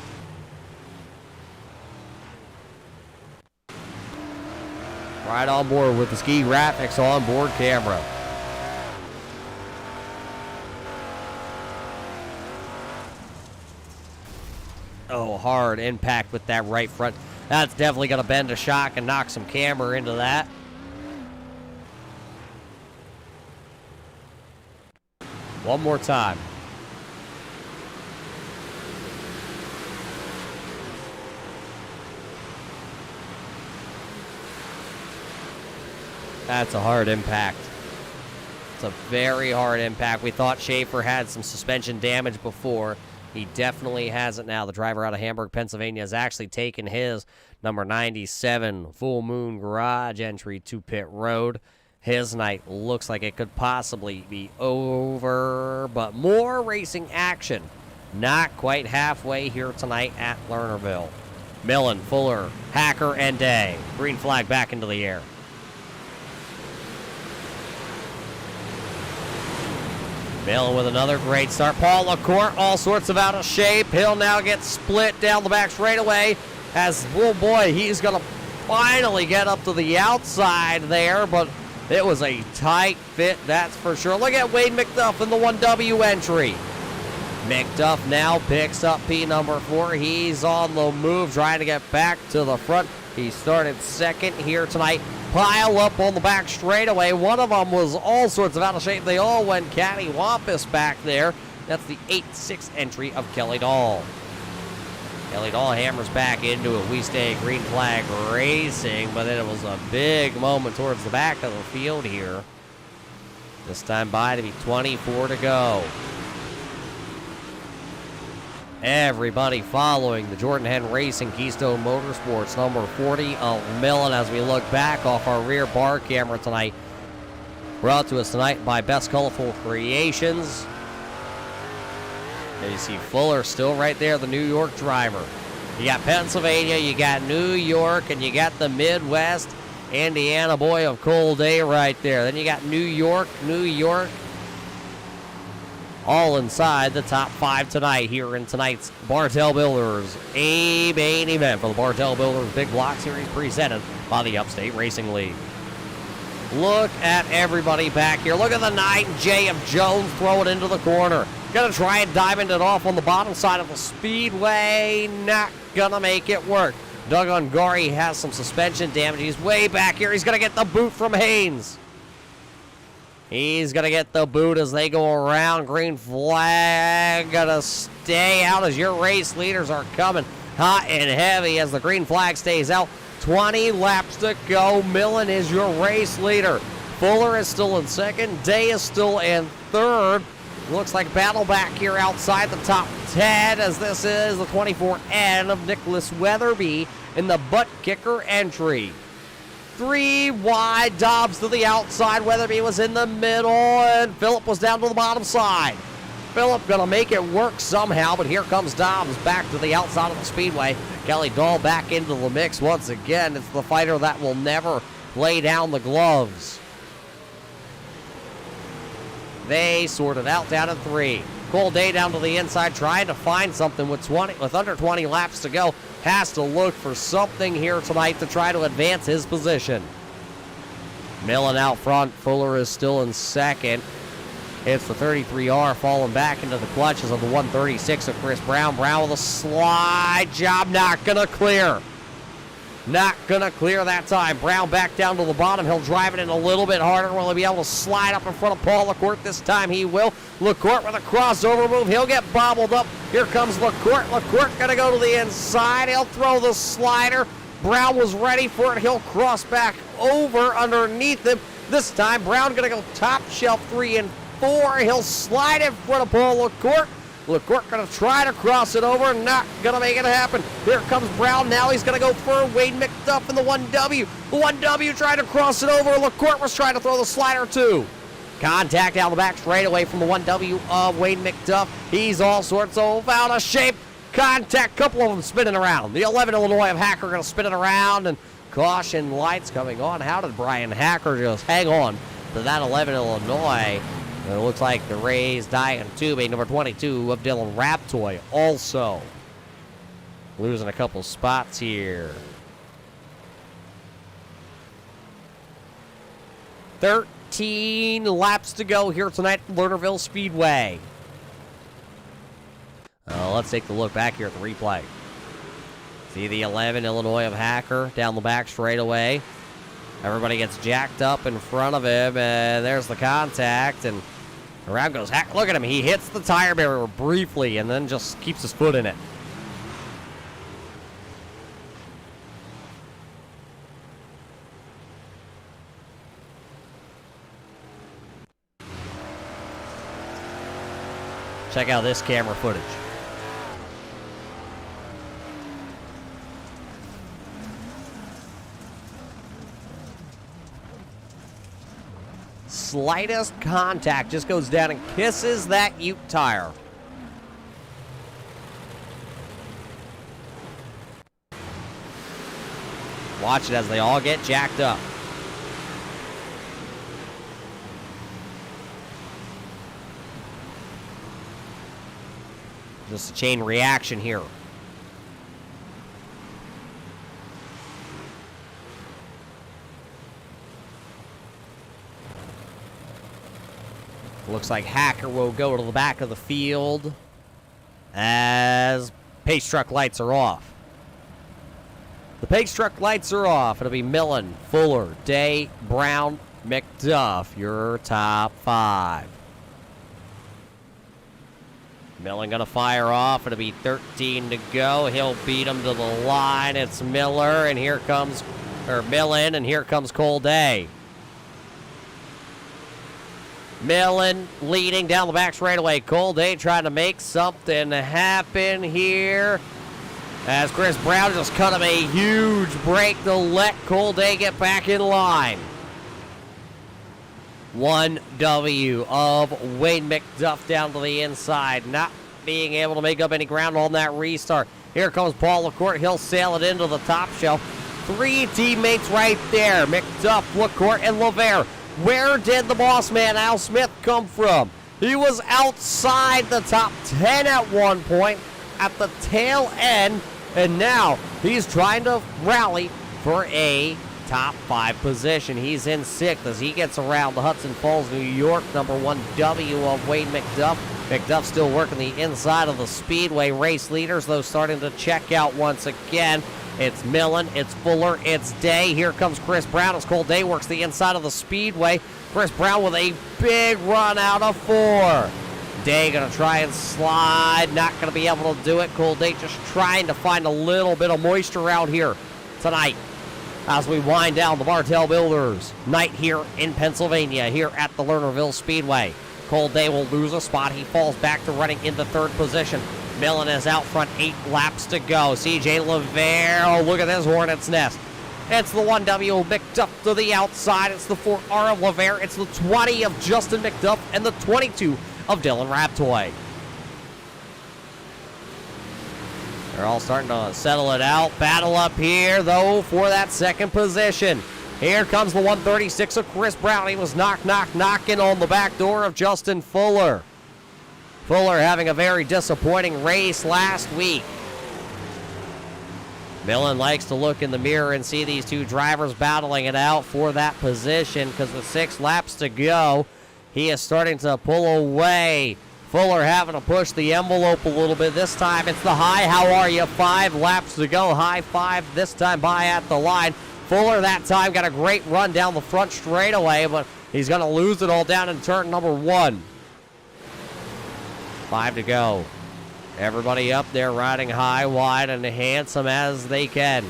Right on board with the Ski Graphics on-board camera. Oh, hard impact with that right front. That's definitely going to bend a shock and knock some camber into that. One more time. That's a hard impact. It's a very hard impact. We thought Schaefer had some suspension damage before. He definitely has it now. The driver out of Hamburg, Pennsylvania has actually taken his number 97 Full Moon Garage entry to pit road. His night looks like it could possibly be over, but more racing action. Not quite halfway here tonight at Lernerville. Millen, Fuller, Hacker, and Day. Green flag back into the air. Millen with another great start. Paul LaCourte, all sorts of out of shape. He'll now get split down the back straightaway as, oh boy, he's going to finally get up to the outside there, but it was a tight fit, that's for sure. Look at Wade McDuff in the 1W entry. McDuff now picks up P number 4. He's on the move, trying to get back to the front. He started second here tonight. Pile up on the back straightaway. One of them was all sorts of out of shape. They all went cattywampus back there. That's the 8-6 entry of Kelly Dahl. Kelly Dahl hammers back into it. We stay green flag racing, but then it was a big moment towards the back of the field here. This time by to be 24 to go. Everybody following the Jordan Henn Racing Keystone Motorsports number 40 of Millen as we look back off our rear bar camera tonight. Brought to us tonight by Best Colorful Creations. There you see Fuller still right there, the New York driver. You got Pennsylvania, you got New York, and you got the Midwest Indiana boy of Cold Day right there. Then you got New York, all inside the top 5 tonight here in tonight's Bartel Builders, a main event for the Bartel Builders Big Block Series presented by the Upstate Racing League. Look at everybody back here. Look at the 9J of Jones throw it into the corner. Gonna try and diamond it off on the bottom side of the speedway. Not gonna make it work. Doug Ungari has some suspension damage. He's way back here. He's gonna get the boot from Haynes. He's going to get the boot as they go around. Green flag going to stay out as your race leaders are coming hot and heavy as the green flag stays out. 20 laps to go. Millen is your race leader. Fuller is still in second. Day is still in third. Looks like battle back here outside the top 10 as this is the 24N of Nicholas Weatherby in the butt kicker entry. 3 wide, Dobbs to the outside. Weatherby was in the middle, and Phillip was down to the bottom side. Phillip gonna make it work somehow, but here comes Dobbs back to the outside of the speedway. Kelly Dahl back into the mix once again. It's the fighter that will never lay down the gloves. They sort it out down at 3. Cole Day down to the inside, trying to find something with under 20 laps to go. Has to look for something here tonight to try to advance his position. Millen out front. Fuller is still in second. It's the 33R falling back into the clutches of the 136 of Chris Brown. Brown with a slide job, not gonna clear. Not gonna clear that time. Brown back down to the bottom. He'll drive it in a little bit harder. Will he be able to slide up in front of Paul LaCourte this time? He will. LaCourte with a crossover move. He'll get bobbled up. Here comes LaCourte. LaCourte gonna go to the inside. He'll throw the slider. Brown was ready for it. He'll cross back over underneath him. This time Brown gonna go top shelf 3 and 4. He'll slide in front of Paul LaCourte. LaCourte going to try to cross it over. Not going to make it happen. Here comes Brown. Now he's going to go for Wade McDuff in the 1W. The 1W trying to cross it over. LaCourte was trying to throw the slider too. Contact down the back straight away from the 1W of Wade McDuff. He's all sorts of out of shape. Contact, couple of them spinning around. The 11 Illinois of Hacker going to spin it around, and caution lights coming on. How did Brian Hacker just hang on to that 11 Illinois? It looks like the Rays dying tubing. Number 22 of Dylan Raptoy also losing a couple spots here. 13 laps to go here tonight at Lernerville Speedway. Let's take a look back here at the replay. See the 11 Illinois of Hacker down the back straightaway. Everybody gets jacked up in front of him, and there's the contact, and around goes Hacker. Look at him. He hits the tire barrier briefly and then just keeps his foot in it. Check out this camera footage. Slightest contact just goes down and kisses that Ute tire. Watch it as they all get jacked up. Just a chain reaction here. Looks like Hacker will go to the back of the field as pace truck lights are off. The pace truck lights are off. It'll be Millen, Fuller, Day, Brown, McDuff, your top 5. Millen gonna fire off. It'll be 13 to go. He'll beat him to the line. It's Millen, and here comes Cole Day. Millen leading down the back straightaway. Cole Day trying to make something happen here as Chris Brown just cut him a huge break to let Cole Day get back in line. 1W of Wayne McDuff down to the inside, not being able to make up any ground on that restart. Here comes Paul LaCourte. He'll sail it into the top shelf. 3 teammates right there. McDuff, LaCourte, and LeVere. Where did the boss man, Al Smith, come from? He was outside the top 10 at one point at the tail end, and now he's trying to rally for a top 5 position. He's in 6th as he gets around the Hudson Falls, New York, number 1 W of Wade McDuff. McDuff still working the inside of the speedway. Race leaders, though, starting to check out once again. It's Millen, it's Fuller, it's Day. Here comes Chris Brown as Cole Day works the inside of the speedway. Chris Brown with a big run out of 4. Day going to try and slide, not going to be able to do it. Cole Day just trying to find a little bit of moisture out here tonight as we wind down the Bartel Builders night here in Pennsylvania, here at the Lernerville Speedway. Cole Day will lose a spot. He falls back to running into 3rd position. Millen is out front, 8 laps to go. CJ LeVere, oh, look at this hornet's nest. It's the 1W McDuff to the outside. It's the 4R of LeVere. It's the 20 of Justin McDuff and the 22 of Dylan Raptoy. They're all starting to settle it out. Battle up here, though, for that 2nd position. Here comes the 136 of Chris Brown. He was knocking on the back door of Justin Fuller. Fuller having a very disappointing race last week. Millen likes to look in the mirror and see these 2 drivers battling it out for that position because with 6 laps to go, he is starting to pull away. Fuller having to push the envelope a little bit. This time it's the high. How are you? 5 laps to go. High 5 this time by at the line. Fuller that time got a great run down the front straightaway, but he's going to lose it all down in turn number 1. 5 to go. Everybody up there riding high, wide, and handsome as they can.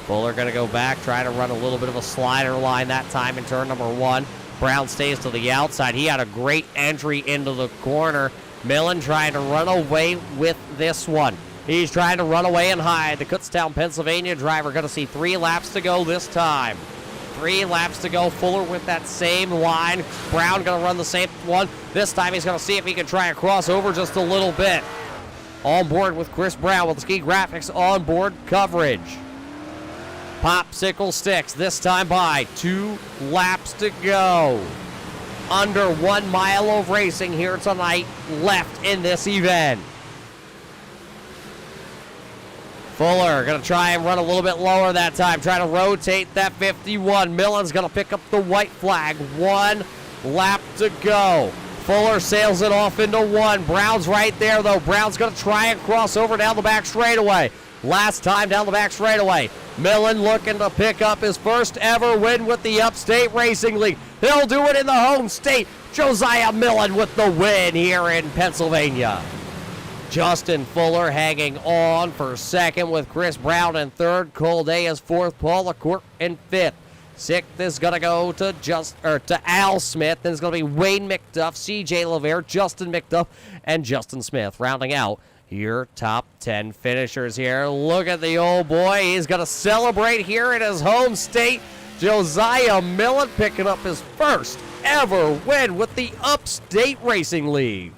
Fuller going to go back, try to run a little bit of a slider line that time in turn number 1. Brown stays to the outside. He had a great entry into the corner. Millen trying to run away with this one. He's trying to run away and hide. The Kutztown, Pennsylvania driver going to see 3 laps to go this time. 3 laps to go. Fuller with that same line. Brown going to run the same one. This time he's going to see if he can try and cross over just a little bit. On board with Chris Brown with Ski Graphics on board coverage. Popsicle sticks this time by. 2 laps to go. Under 1 mile of racing here tonight left in this event. Fuller going to try and run a little bit lower that time. Try to rotate that 51. Millen's going to pick up the white flag. 1 lap to go. Fuller sails it off into 1. Brown's right there, though. Brown's going to try and cross over down the back straightaway. Last time down the back straightaway. Millen looking to pick up his first ever win with the Upstate Racing League. He'll do it in the home state. Josiah Millen with the win here in Pennsylvania. Justin Fuller hanging on for 2nd with Chris Brown in 3rd. Cole Day is 4th. Paul LaCourte in 5th. 6th is going to go to Al Smith. Then it's going to be Wayne McDuff, CJ LeVere, Justin McDuff, and Justin Smith rounding out your top 10 finishers here. Look at the old boy. He's going to celebrate here in his home state. Josiah Millen picking up his first ever win with the Upstate Racing League.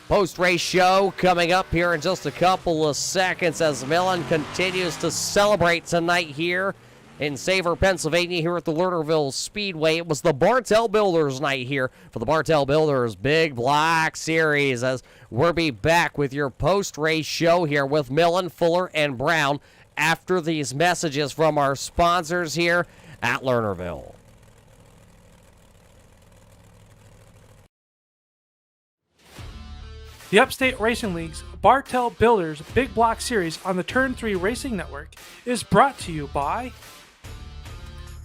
Post-race show coming up here in just a couple of seconds as Millen continues to celebrate tonight here in Savor, Pennsylvania, here at the Lernerville Speedway. It was the Bartel Builders night here for the Bartel Builders Big Block Series as we'll be back with your post-race show here with Millen, Fuller, and Brown after these messages from our sponsors here at Lernerville.
The Upstate Racing League's Bartel Builders Big Block Series on the Turn 3 Racing Network is brought to you by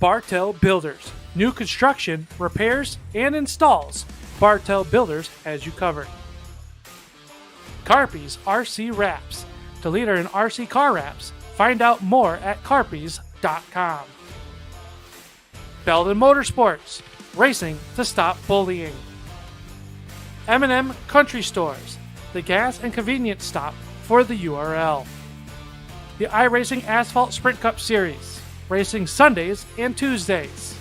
Bartel Builders. New construction, repairs, and installs. Bartel Builders has you covered. Carpy's RC Wraps, the leader in RC car wraps. Find out more at carpys.com. Belden Motorsports, racing to stop bullying. M&M Country Stores, the gas and convenience stop for the URL. The iRacing Asphalt Sprint Cup Series, racing Sundays and Tuesdays.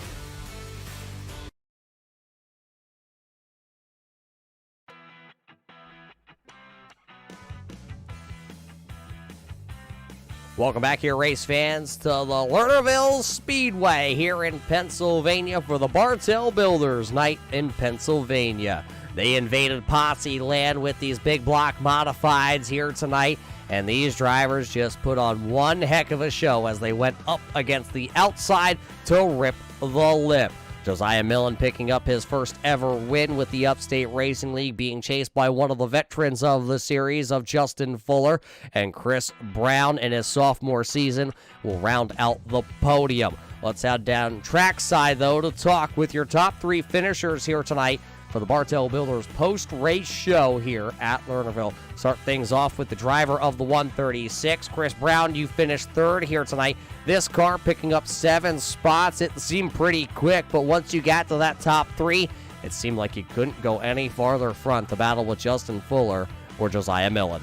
Welcome back here, race fans, to the Lernerville Speedway here in Pennsylvania for the Bartel Builders Night in Pennsylvania. They invaded Posse Land with these big block modifieds here tonight, and these drivers just put on one heck of a show as they went up against the outside to rip the lip. Josiah Millen picking up his first ever win with the Upstate Racing League, being chased by one of the veterans of the series of Justin Fuller, and Chris Brown in his sophomore season will round out the podium. Let's head down trackside, though, to talk with your top three finishers here tonight for the Bartel Builders post-race show here at Lernerville. Start things off with the driver of the 136, Chris Brown. You finished third here tonight. This car picking up 7 spots. It seemed pretty quick, but once you got to that top 3, it seemed like you couldn't go any farther front to battle with Justin Fuller or Josiah Millen.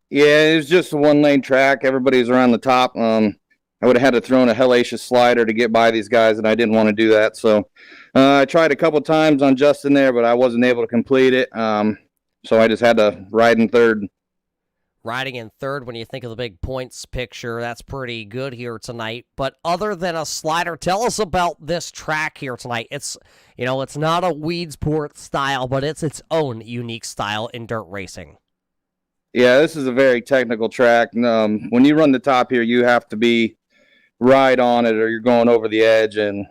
Yeah, it was just a one-lane track. Everybody was around the top. I would have had to throw in a hellacious slider to get by these guys, and I didn't want to do that. So I tried a couple times on Justin there, but I wasn't able to complete it. So I just had to ride in third.
Riding in third, when you think of the big points picture, that's pretty good here tonight. But other than a slider, tell us about this track here tonight. It's not a Weedsport style, but it's its own unique style in dirt racing.
Yeah, this is a very technical track. When you run the top here, you have to be right on it, or you're going over the edge and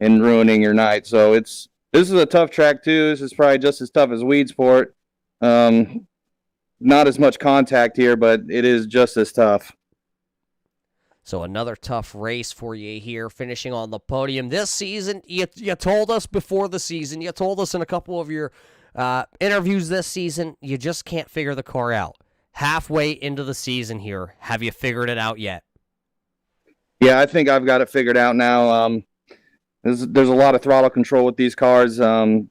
ruining your night. So this is a tough track too. This is probably just as tough as Weedsport. Not as much contact here, but it is just as tough.
So another tough race for you here, finishing on the podium this season. You told us before the season, you told us in a couple of your interviews this season, you just can't figure the car out. Halfway into the season here, have you figured it out yet?
Yeah, I think I've got it figured out now. There's a lot of throttle control with these cars. You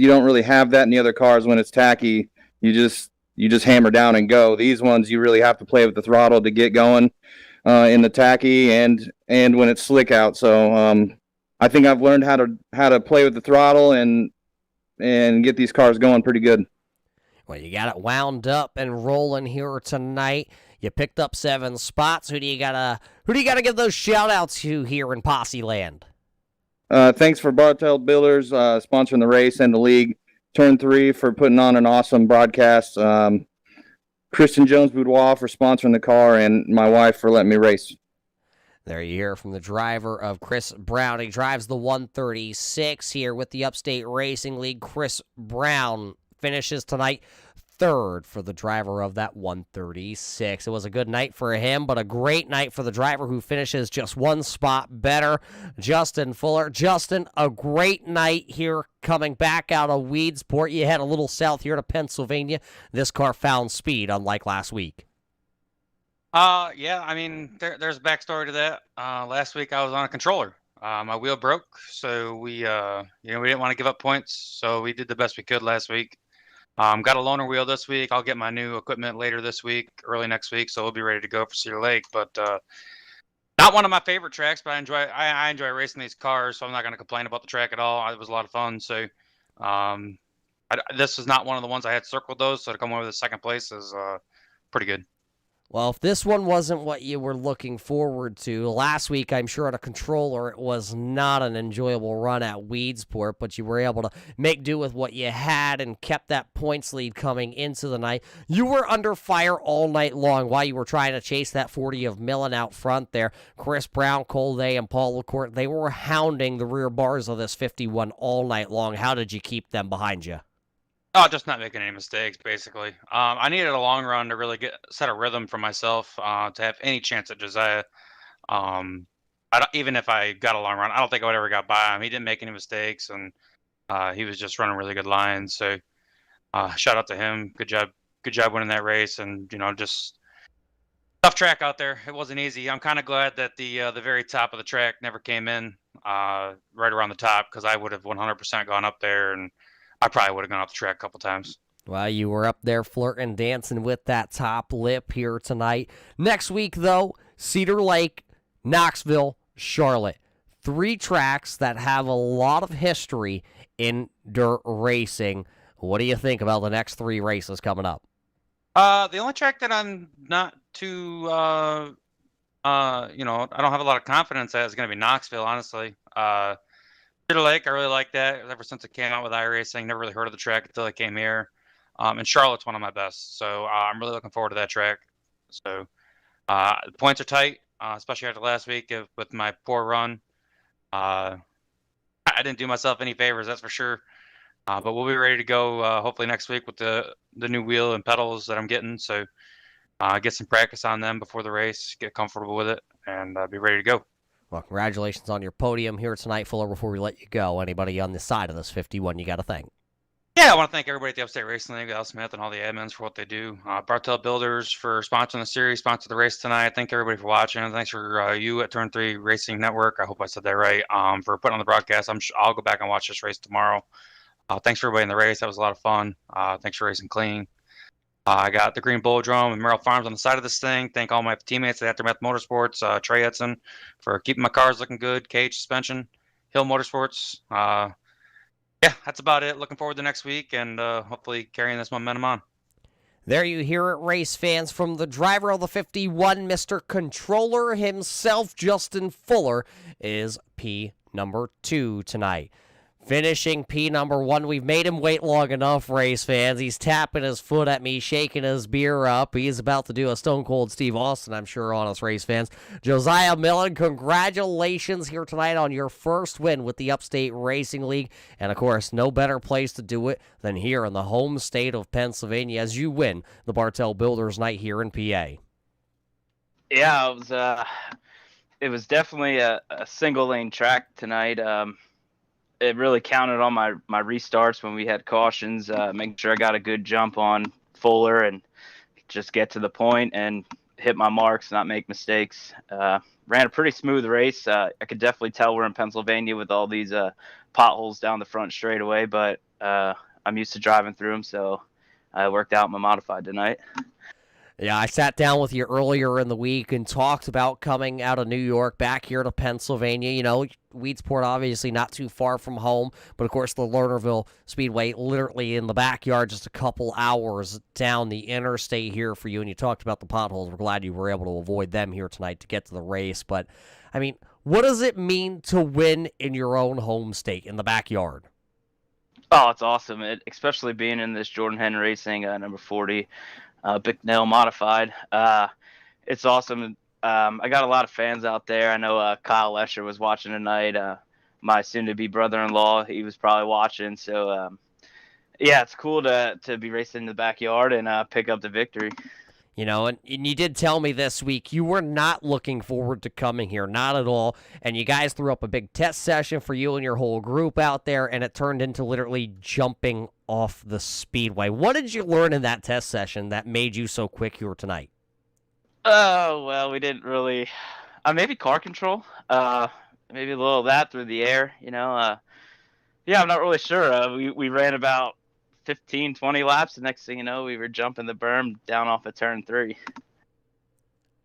don't really have that in the other cars. When it's tacky, you just hammer down and go. These ones, you really have to play with the throttle to get going in the tacky and when it's slick out. So I think I've learned how to play with the throttle and get these cars going pretty good.
Well, you got it wound up and rolling here tonight. You picked up 7 spots. Who do you gotta give those shout outs to here in Posse Land?
Thanks for Bartel Builders sponsoring the race and the league. Turn 3 for putting on an awesome broadcast. Christian Jones Boudoir for sponsoring the car, and my wife for letting me race.
There you hear from the driver of Chris Brown. He drives the 136 here with the Upstate Racing League. Chris Brown finishes tonight third for the driver of that 136. It was a good night for him, but a great night for the driver who finishes just 1 spot better, Justin Fuller. Justin, a great night here coming back out of Weedsport. You head a little south here to Pennsylvania. This car found speed, unlike last week.
Yeah, I mean, there's a backstory to that. Last week I was on a controller. My wheel broke, so we didn't want to give up points, so we did the best we could last week. Got a loaner wheel this week. I'll get my new equipment later this week, early next week, so we'll be ready to go for Cedar Lake. But not one of my favorite tracks, but I enjoy racing these cars, so I'm not going to complain about the track at all. It was a lot of fun. So this is not one of the ones I had circled those, so to come over the second place is pretty good.
Well, if this one wasn't what you were looking forward to, last week, I'm sure at a controller, it was not an enjoyable run at Weedsport, but you were able to make do with what you had and kept that points lead coming into the night. You were under fire all night long while you were trying to chase that 40 of Millen out front there. Chris Brown, Cole Day, and Paul LaCourte, they were hounding the rear bars of this 51 all night long. How did you keep them behind you?
Oh, just not making any mistakes, basically. I needed a long run to really set a rhythm for myself to have any chance at Josiah. Even if I got a long run, I don't think I would ever got by him. He didn't make any mistakes, and he was just running really good lines. So shout out to him. Good job winning that race, and just tough track out there. It wasn't easy. I'm kind of glad that the very top of the track never came in right around the top, because I would have 100% gone up there, and I probably would have gone off the track a couple times.
Well, you were up there flirting, dancing with that top lip here tonight. Next week, though, Cedar Lake, Knoxville, Charlotte. 3 tracks that have a lot of history in dirt racing. What do you think about the next 3 races coming up?
The only track that I'm not too, I don't have a lot of confidence that it's going to be Knoxville, honestly. Cedar Lake, I really like that. Ever since it came out with iRacing, never really heard of the track until I came here. And Charlotte's one of my best, so I'm really looking forward to that track. So the points are tight, especially after last week with my poor run. I didn't do myself any favors, that's for sure. But we'll be ready to go hopefully next week with the new wheel and pedals that I'm getting. So get some practice on them before the race, get comfortable with it, and be ready to go.
Well, congratulations on your podium here tonight, Fuller. Before we let you go, anybody on the side of this 51 you got to thank?
Yeah, I want to thank everybody at the Upstate Racing League, Al Smith, and all the admins for what they do. Bartel Builders for sponsoring the series, sponsored the race tonight. Thank everybody for watching. And thanks for you at Turn 3 Racing Network. I hope I said that right. For putting on the broadcast. I'll go back and watch this race tomorrow. Thanks for everybody in the race. That was a lot of fun. Thanks for racing clean. I got the Green Bulldrome and Merrill Farms on the side of this thing. Thank all my teammates at Aftermath Motorsports, Trey Edson for keeping my cars looking good, Cage Suspension, Hill Motorsports. Yeah, that's about it. Looking forward to next week and hopefully carrying this momentum on.
There you hear it, race fans, from the driver of the 51, Mr. Controller himself, Justin Fuller, is P number 2 tonight. Finishing P number 1, we've made him wait long enough, race fans. He's tapping his foot at me, shaking his beer up. He's about to do a Stone Cold Steve Austin, I'm sure, on us, race fans. Josiah Millen, congratulations here tonight on your first win with the Upstate Racing League. And, of course, no better place to do it than here in the home state of Pennsylvania as you win the Bartel Builders Night here in PA.
Yeah, it was definitely a single-lane track tonight. It really counted on my restarts when we had cautions, making sure I got a good jump on Fuller and just get to the point and hit my marks, not make mistakes. Ran a pretty smooth race. I could definitely tell we're in Pennsylvania with all these potholes down the front straightaway, but I'm used to driving through them, so I worked out my modified tonight.
Yeah, I sat down with you earlier in the week and talked about coming out of New York back here to Pennsylvania. You know, Weedsport obviously not too far from home, but of course the Lernerville Speedway literally in the backyard, just a couple hours down the interstate here for you. And you talked about the potholes. We're glad you were able to avoid them here tonight to get to the race. But, I mean, what does it mean to win in your own home state, in the backyard?
Oh, it's awesome, especially being in this Jordan Henry Racing number 40. Big Nail modified. It's awesome. I got a lot of fans out there. I know Kyle Lesher was watching tonight. My soon-to-be brother-in-law, he was probably watching. So, yeah, it's cool to be racing in the backyard and pick up the victory.
You know, and you did tell me this week you were not looking forward to coming here, not at all. And you guys threw up a big test session for you and your whole group out there, and it turned into literally jumping off the speedway. What did you learn in that test session that made you so quick here tonight?
Oh, well, we didn't really maybe car control. Maybe a little of that through the air, you know. Yeah, I'm not really sure. We ran about 15, 20 laps. The next thing you know, we were jumping the berm down off of turn 3.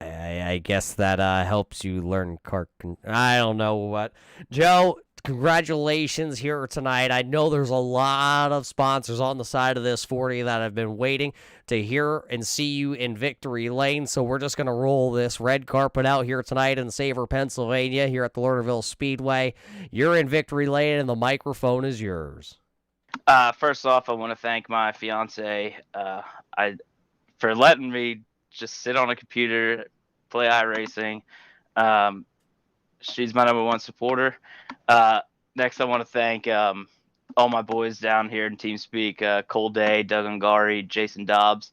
I guess that helps you learn car I don't know what. Joe, congratulations here tonight. I know there's a lot of sponsors on the side of this 40 that have been waiting to hear and see you in victory lane, so we're just going to roll this red carpet out here tonight in Savor, Pennsylvania, here at the Lernerville Speedway. You're in victory lane, and the microphone is yours.
First off, I want to thank my fiance for letting me just sit on a computer, play iRacing. She's my number one supporter. Next, I want to thank all my boys down here in TeamSpeak, Cole Day, Doug Ungari, Jason Dobbs,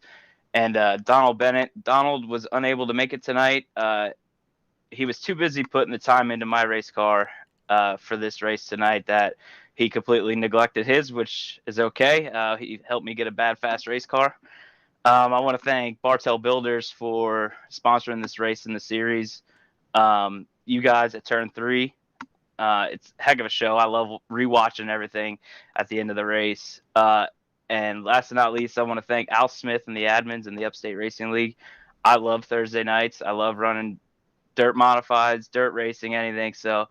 and Donald Bennett. Donald was unable to make it tonight. He was too busy putting the time into my race car for this race tonight that he completely neglected his, which is okay. He helped me get a bad, fast race car. I want to thank Bartel Builders for sponsoring this race in the series. You guys at Turn 3, it's a heck of a show. I love rewatching everything at the end of the race. And last but not least, I want to thank Al Smith and the admins in the Upstate Racing League. I love Thursday nights. I love running dirt modifieds, dirt racing, anything. So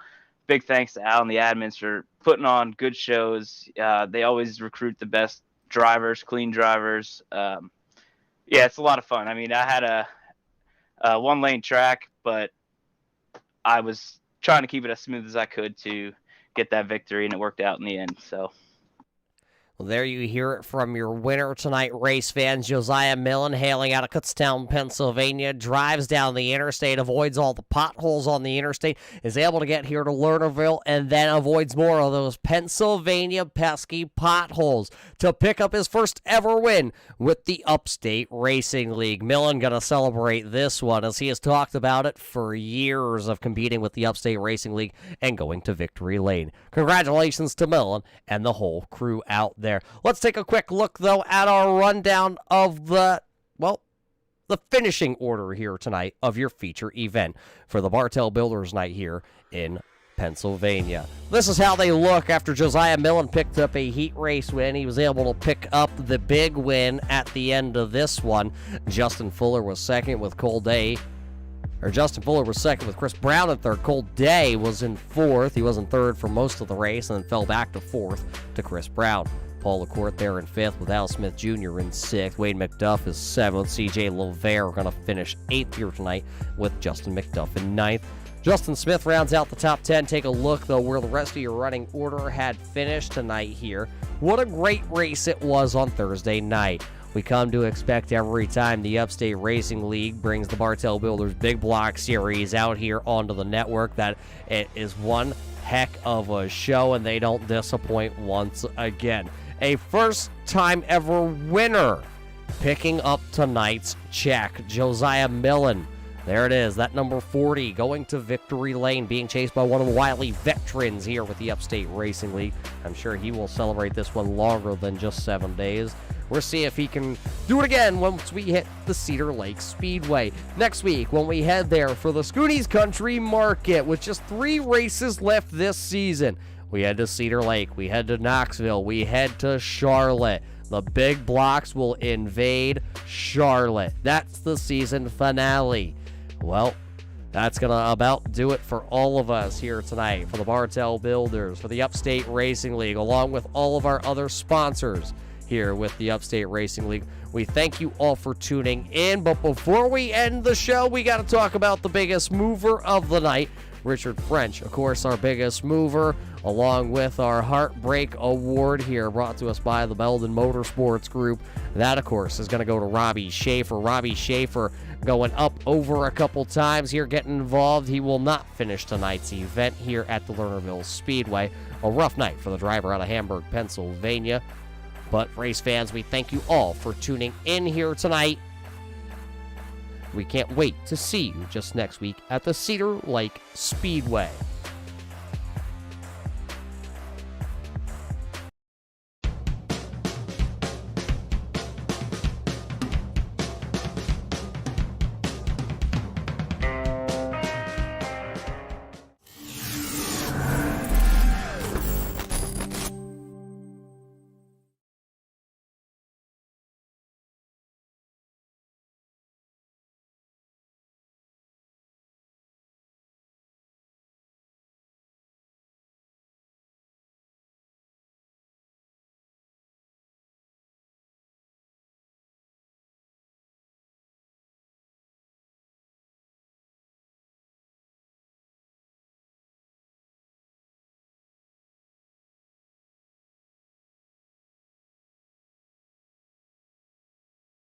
big thanks to Al and the admins for putting on good shows. They always recruit the best drivers, clean drivers. Yeah, it's a lot of fun. I mean, I had one-lane track, but I was trying to keep it as smooth as I could to get that victory, and it worked out in the end. So.
Well, there you hear it from your winner tonight, race fans. Josiah Millen, hailing out of Kutztown, Pennsylvania, drives down the interstate, avoids all the potholes on the interstate, is able to get here to Lernerville, and then avoids more of those Pennsylvania pesky potholes to pick up his first ever win with the Upstate Racing League. Millen going to celebrate this one, as he has talked about it for years of competing with the Upstate Racing League and going to victory lane. Congratulations to Millen and the whole crew out there. Let's take a quick look, though, at our rundown of the finishing order here tonight of your feature event for the Bartel Builders Night here in Pennsylvania. This is how they look after Josiah Millen picked up a heat race win. He was able to pick up the big win at the end of this one. Justin Fuller was second with Justin Fuller was second with Chris Brown in third. Cole Day was in fourth. He was in third for most of the race and then fell back to fourth to Chris Brown. Paul LaCourte there in fifth with Al Smith Jr. in sixth. Wade McDuff is seventh. CJ LeVere going to finish eighth here tonight with Justin McDuff in ninth. Justin Smith rounds out the top 10. Take a look, though, where the rest of your running order had finished tonight here. What a great race it was on Thursday night. We come to expect every time the Upstate Racing League brings the Bartel Builders Big Block Series out here onto the network that it is one heck of a show, and they don't disappoint once again. A first-time ever winner picking up tonight's check, Josiah Millen. There it is, that number 40 going to victory lane, being chased by one of the Wiley veterans here with the Upstate Racing League. I'm sure he will celebrate this one longer than just 7 days. We'll see if he can do it again once we hit the Cedar Lake Speedway. Next week, when we head there for the Scoonies Country Market, with just 3 races left this season. We head to Cedar Lake, we head to Knoxville, we head to Charlotte. The big blocks will invade Charlotte. That's the season finale. Well, that's going to about do it for all of us here tonight, for the Bartel Builders, for the Upstate Racing League, along with all of our other sponsors here with the Upstate Racing League. We thank you all for tuning in, but before we end the show, we got to talk about the biggest mover of the night, Richard French, of course, our biggest mover, along with our Heartbreak Award here, brought to us by the Belden Motorsports Group. That, of course, is going to go to Robbie Schaefer. Robbie Schaefer going up over a couple times here, getting involved. He will not finish tonight's event here at the Lernerville Speedway. A rough night for the driver out of Hamburg, Pennsylvania. But, race fans, we thank you all for tuning in here tonight. We can't wait to see you just next week at the Cedar Lake Speedway.